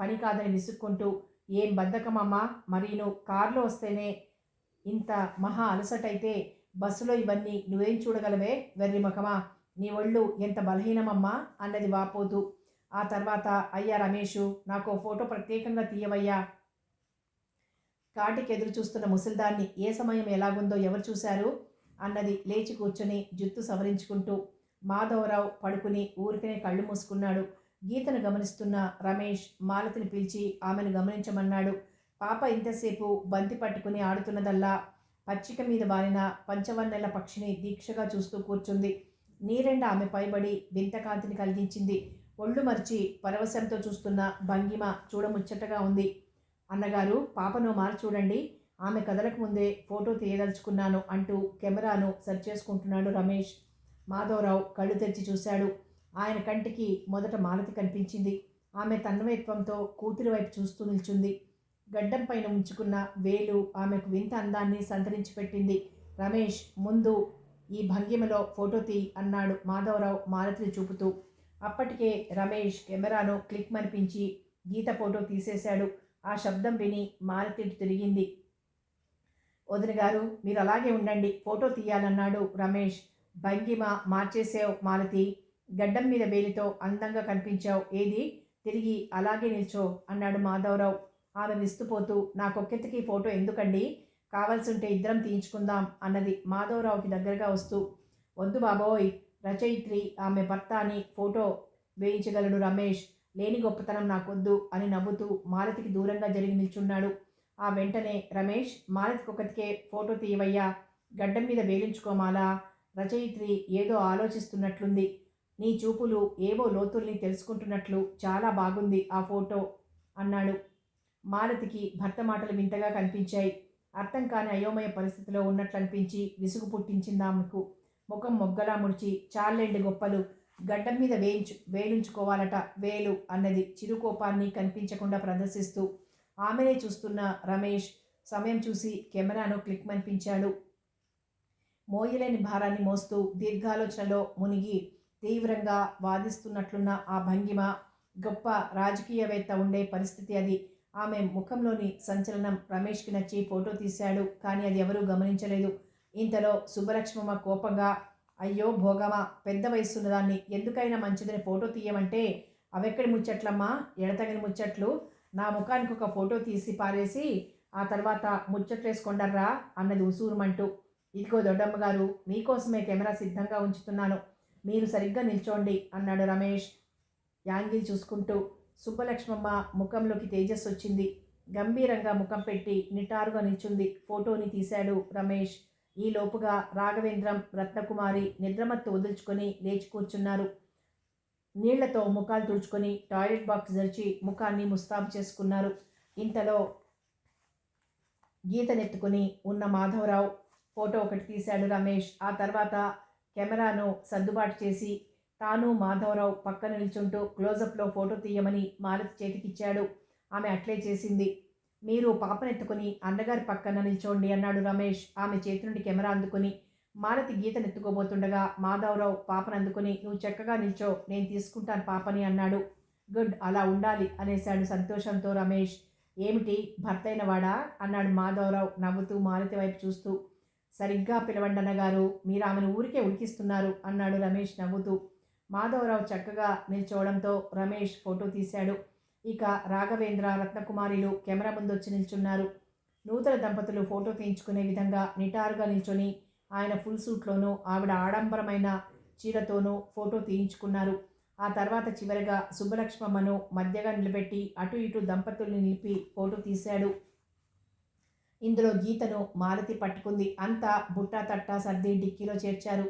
పని కాదని విసుక్కుంటూ, ఏం బద్ధకమమ్మా, మరీను కారులో వస్తేనే ఇంత మహా అలసటైతే బస్సులో ఇవన్నీ నువ్వేం చూడగలవే, వెర్రి ముఖమా, నీ ఒళ్ళు ఎంత బలహీనమమ్మా అన్నది వాపోతూ. ఆ తర్వాత, అయ్యా రమేషు, నాకు ఫోటో ప్రత్యేకంగా తీయవయ్యా. కాటికి ఎదురు చూస్తున్న ముసల్దాన్ని ఏ సమయం ఎలాగుందో ఎవరు చూశారు అన్నది లేచి కూర్చొని జుత్తు సవరించుకుంటూ. మాధవరావు పడుకుని ఊరికనే కళ్ళు మూసుకున్నాడు. గీతను గమనిస్తున్న రమేష్ మాలతిని పిలిచి ఆమెను గమనించమన్నాడు. పాప ఇంతసేపు బంతి పట్టుకుని ఆడుతున్నదల్లా పచ్చిక మీద వాలిన పంచవర్ణెల పక్షిని దీక్షగా చూస్తూ కూర్చుంది. నీరెండ ఆమె పైబడి వింతకాంతిని కలిగించింది. ఒళ్ళు మర్చి పరవశంతో చూస్తున్న భంగిమ చూడముచ్చటగా ఉంది. అన్నగారు, పాపను మారి చూడండి, ఆమె కదలకు ముందే ఫోటో తీయదలుచుకున్నాను అంటూ కెమెరాను సెర్చ్ చేసుకుంటున్నాడు రమేష్. మాధవరావు కళ్ళు తెరిచి చూశాడు. ఆయన కంటికి మొదట మాలతి కనిపించింది. ఆమె తన్మయత్వంతో కూతురి వైపు చూస్తూ నిల్చుంది. గడ్డం పైన ఉంచుకున్న వేలు ఆమెకు వింత అందాన్ని సంతరించి పెట్టింది. రమేష్, ముందు ఈ భంగిమలో ఫోటో తీ అన్నాడు మాధవరావు మాలతిని చూపుతూ. అప్పటికే రమేష్ కెమెరాను క్లిక్ మనిపించి గీత ఫోటో తీసేశాడు. ఆ శబ్దం విని మాలతి తిరిగింది. వదిన గారు, మీరు అలాగే ఉండండి, ఫోటో తీయాలన్నాడు రమేష్. భంగిమ మార్చేసావు మాలతి, గడ్డం మీద వేలితో అందంగా కనిపించావు, ఏది తిరిగి అలాగే నిల్చో అన్నాడు మాధవరావు. ఆమె విస్తుపోతూ, నాకొక్కెత్తకి ఫోటో ఎందుకండి, కావలసుంటే ఇద్దరం తీయించుకుందాం అన్నది మాధవరావుకి దగ్గరగా వస్తూ. వద్దు బాబోయ్, రచయిత్రి ఆమె భర్త అని ఫోటో వేయించగలడు రమేష్, లేని గొప్పతనం నాకొద్దు అని నవ్వుతూ మాలతికి దూరంగా జరిగి నిల్చున్నాడు. ఆ వెంటనే, రమేష్, మాలతికి ఒకటికే ఫోటో తీయవయ్యా, గడ్డం మీద వేలించుకోమాలా. రచయిత్రి ఏదో ఆలోచిస్తున్నట్లుంది. నీ చూపులు ఏవో లోతుల్ని తెలుసుకుంటున్నట్లు చాలా బాగుంది ఆ ఫోటో అన్నాడు. మాలతికి భర్త మాటలు వింతగా కనిపించాయి. అర్థం కాని అయోమయ పరిస్థితిలో ఉన్నట్లనిపించి విసుగు పుట్టించింది ఆమెకు. ముఖం మొగ్గలా ముడిచి చాలెండి గొప్పలు, గడ్డం మీద వేలుంచుకోవాలట వేలు అన్నది చిరుకోపాన్ని కనిపించకుండా ప్రదర్శిస్తూ. ఆమెనే చూస్తున్న రమేష్ సమయం చూసి కెమెరాను క్లిక్ మనిపించాడు. మోయలేని భారాన్ని మోస్తూ దీర్ఘాలోచనలో మునిగి తీవ్రంగా వాదిస్తున్నట్లున్న ఆ భంగిమ, గొప్ప రాజకీయవేత్త ఉండే పరిస్థితి అది. ఆమె ముఖంలోని సంచలనం రమేష్కి నచ్చి ఫోటో తీశాడు. కానీ అది ఎవరూ గమనించలేదు. ఇంతలో సుబ్బలక్ష్మమ్మ కోపంగా, అయ్యో భోగమా, పెద్ద వయస్సున్నదాన్ని ఎందుకైనా మంచిదని ఫోటో తీయమంటే అవెక్కడి ముచ్చట్లమ్మా, ఎడతగని ముచ్చట్లు, నా ముఖానికి ఒక ఫోటో తీసి పారేసి ఆ తర్వాత ముచ్చట్లేసుకొండర్రా అన్నది ఉసూరుమంటూ. ఇదిగో దొడ్డమ్మగారు, మీకోసమే కెమెరా సిద్ధంగా ఉంచుతున్నాను, మీరు సరిగ్గా నిల్చోండి అన్నాడు రమేష్ యాంగిల్ చూసుకుంటూ. సుబ్బలక్ష్మమ్మ ముఖంలోకి తేజస్సు వచ్చింది. గంభీరంగా ముఖం పెట్టి నిటారుగా నిల్చుంది. ఫోటోని తీశాడు రమేష్. ఈ లోపుగా రాఘవేంద్రం, రత్నకుమారి నిద్రమత్తు వదుల్చుకొని లేచి కూర్చున్నారు. నీళ్లతో ముఖాలు తుడుచుకొని టాయిలెట్ బాక్స్ ధరిచి ముఖాన్ని ముస్తాబు చేసుకున్నారు. ఇంతలో గీతనెత్తుకుని ఉన్న మాధవరావు ఫోటో ఒకటి తీశాడు రమేష్. ఆ తర్వాత కెమెరాను సర్దుబాటు చేసి తాను మాధవరావు పక్కన నిల్చుంటూ క్లోజప్లో ఫోటో తీయమని మాలతి చేతికిచ్చాడు. ఆమె అట్లే చేసింది. మీరు పాపనెత్తుకుని అన్నగారి పక్కన నిల్చోండి అన్నాడు రమేష్ ఆమె చేతి నుండి కెమెరా అందుకుని. మాలతి గీతనెత్తుకోబోతుండగా మాధవరావు పాపనందుకుని, నువ్వు చక్కగా నిల్చో, నేను తీసుకుంటాను పాపని అన్నాడు. గుడ్, అలా ఉండాలి అనేశాడు సంతోషంతో రమేష్. ఏమిటి, భర్తైన వాడా అన్నాడు మాధవరావు నవ్వుతూ మాలతి వైపు చూస్తూ. సరిగ్గా పిలవండి అన్నగారు, మీరు ఆమెను ఊరికే ఉడికిస్తున్నారు అన్నాడు రమేష్ నవ్వుతూ. మాధవరావు చక్కగా నిల్చోవడంతో రమేష్ ఫోటో తీశాడు. ఇక రాఘవేంద్ర, రత్నకుమారిలు కెమెరా ముందు వచ్చి నిల్చున్నారు. నూతన దంపతులు ఫోటో తీయించుకునే విధంగా నిటారుగా నిల్చొని ఆయన ఫుల్ సూట్లోనూ ఆవిడ ఆడంబరమైన చీరతోనూ ఫోటో తీయించుకున్నారు. ఆ తర్వాత చివరగా సుబ్బలక్ష్మమ్మను మధ్యగా నిలబెట్టి అటు ఇటు దంపతుల్ని నిలిపి ఫోటో తీశాడు. ఇందులో గీతను మాలతి పట్టుకుంది. అంతా బుట్టా తట్టా సర్ది డిక్కీలో చేర్చారు.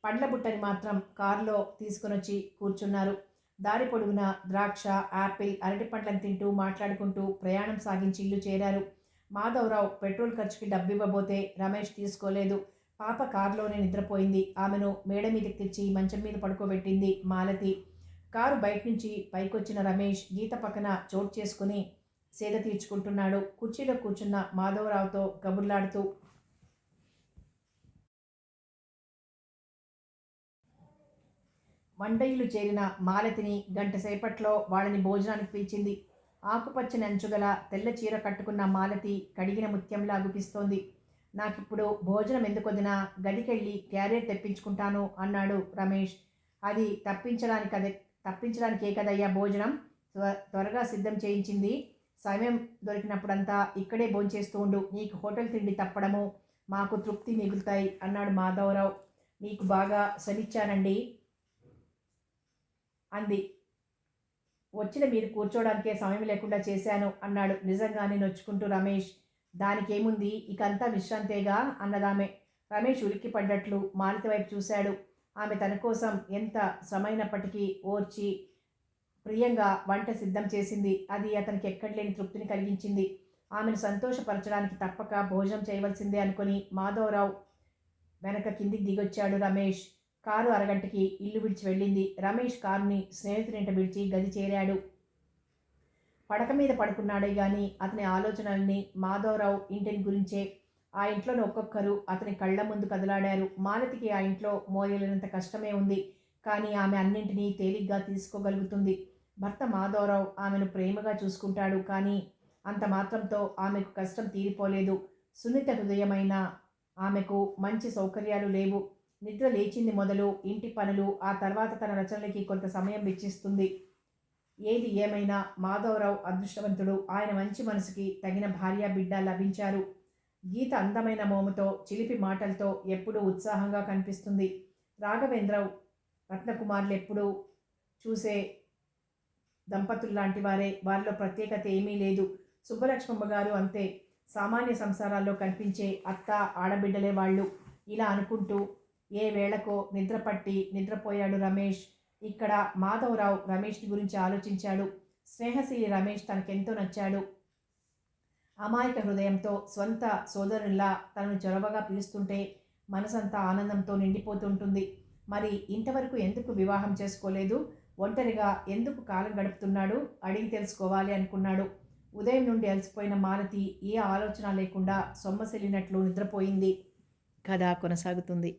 పండ్ల బుట్టని మాత్రం కారులో తీసుకునొచ్చి కూర్చున్నారు. దారి పొడుగున ద్రాక్ష, యాపిల్, అరటి పండ్లను తింటూ మాట్లాడుకుంటూ ప్రయాణం సాగించి ఇల్లు చేరారు. మాధవరావు పెట్రోల్ ఖర్చుకి డబ్బివ్వబోతే రమేష్ తీసుకోలేదు. పాప కారులోనే నిద్రపోయింది. ఆమెను మేడ మీదకి తెచ్చి మంచం మీద పడుకోబెట్టింది మాలతి. కారు బయట నుంచి పైకొచ్చిన రమేష్ గీత పక్కన చోటు చేసుకుని సేద తీర్చుకుంటున్నాడు. కుర్చీలో కూర్చున్న మాధవరావుతో కబుర్లాడుతూ. వంట ఇల్లు చేరిన మాలతిని గంట సేపట్లో వాళ్ళని భోజనానికి పిలిచింది. ఆకుపచ్చని అంచుగల తెల్ల చీర కట్టుకున్న మాలతి కడిగిన ముత్యంలా గుపిస్తోంది. నాకిప్పుడు భోజనం ఎందుకొదినా, గదికెళ్ళి క్యారియర్ తెప్పించుకుంటాను అన్నాడు రమేష్. అది తప్పించడానికే కదయ్యా భోజనం త్వరగా సిద్ధం చేయించింది. సమయం దొరికినప్పుడంతా ఇక్కడే భోంచేస్తూ ఉండు, నీకు హోటల్ తిండి తప్పడము మాకు తృప్తి మిగులుతాయి అన్నాడు మాధవరావు. మీకు బాగా శ్రమిచ్చానండి అంది. వచ్చిన మీరు కూర్చోడానికే సమయం లేకుండా చేశాను అన్నాడు నిజంగానే నొచ్చుకుంటూ రమేష్. దానికేముంది, ఇకంతా విశ్రాంతేగా అన్నదామె. రమేష్ ఉలిక్కిపడ్డట్లు మాలతి వైపు చూశాడు. ఆమె తన కోసం ఎంత శ్రమైనప్పటికీ ఓర్చి ప్రియంగా వంట సిద్ధం చేసింది. అది అతనికి ఎక్కడలేని తృప్తిని కలిగించింది. ఆమెను సంతోషపరచడానికి తప్పక భోజనం చేయవలసిందే అనుకుని మాధవరావు వెనక కిందికి దిగొచ్చాడు రమేష్. కారు అరగంటకి ఇల్లు విడిచి వెళ్ళింది. రమేష్ కారుని స్నేహితునింట విడిచి గది చేరాడు. పడక మీద పడుకున్నాడే గాని అతని ఆలోచనల్ని మాధవరావు ఇంటిని గురించే. ఆ ఇంట్లోని ఒక్కొక్కరు అతని కళ్ళ ముందు కదలాడారు. మాలతికి ఆ ఇంట్లో మోయలేనంత కష్టమే ఉంది. కానీ ఆమె అన్నింటినీ తేలిగ్గా తీసుకోగలుగుతుంది. భర్త మాధవరావు ఆమెను ప్రేమగా చూసుకుంటాడు. కానీ అంత మాత్రంతో ఆమెకు కష్టం తీరిపోలేదు. సున్నిత హృదయమైన ఆమెకు మంచి సౌకర్యాలు లేవు. నిద్ర లేచింది మొదలు ఇంటి పనులు, ఆ తర్వాత తన రచనలకి కొంత సమయం వెచ్చిస్తుంది. ఏది ఏమైనా మాధవరావు అదృష్టవంతుడు. ఆయన మంచి మనసుకి తగిన భార్య, బిడ్డ లభించారు. గీత అందమైన మోముతో, చిలిపి మాటలతో ఎప్పుడూ ఉత్సాహంగా కనిపిస్తుంది. రాఘవేంద్రరావు, రత్నకుమార్లు ఎప్పుడూ చూసే దంపతుల్లాంటి వారే. వారిలో ప్రత్యేకత ఏమీ లేదు. సుబ్బలక్ష్మమ్మ గారు అంతే. సామాన్య సంసారాల్లో కనిపించే అత్త, ఆడబిడ్డలే వాళ్ళు. ఇలా అనుకుంటూ ఏ వేళకో నిద్రపట్టి నిద్రపోయాడు రమేష్. ఇక్కడ మాధవరావు రమేష్ గురించి ఆలోచించాడు. స్నేహశీలి రమేష్ తనకెంతో నచ్చాడు. అమాయక హృదయంతో స్వంత సోదరుల్లా తనను చొరవగా పిలుస్తుంటే మనసంతా ఆనందంతో నిండిపోతుంటుంది. మరి ఇంతవరకు ఎందుకు వివాహం చేసుకోలేదు, ఒంటరిగా ఎందుకు కాలం గడుపుతున్నాడు, అడిగి తెలుసుకోవాలి అనుకున్నాడు. ఉదయం నుండి అలసిపోయిన మాలతి ఏ ఆలోచన లేకుండా సొమ్మసిల్లినట్లు నిద్రపోయింది. కథ కొనసాగుతుంది.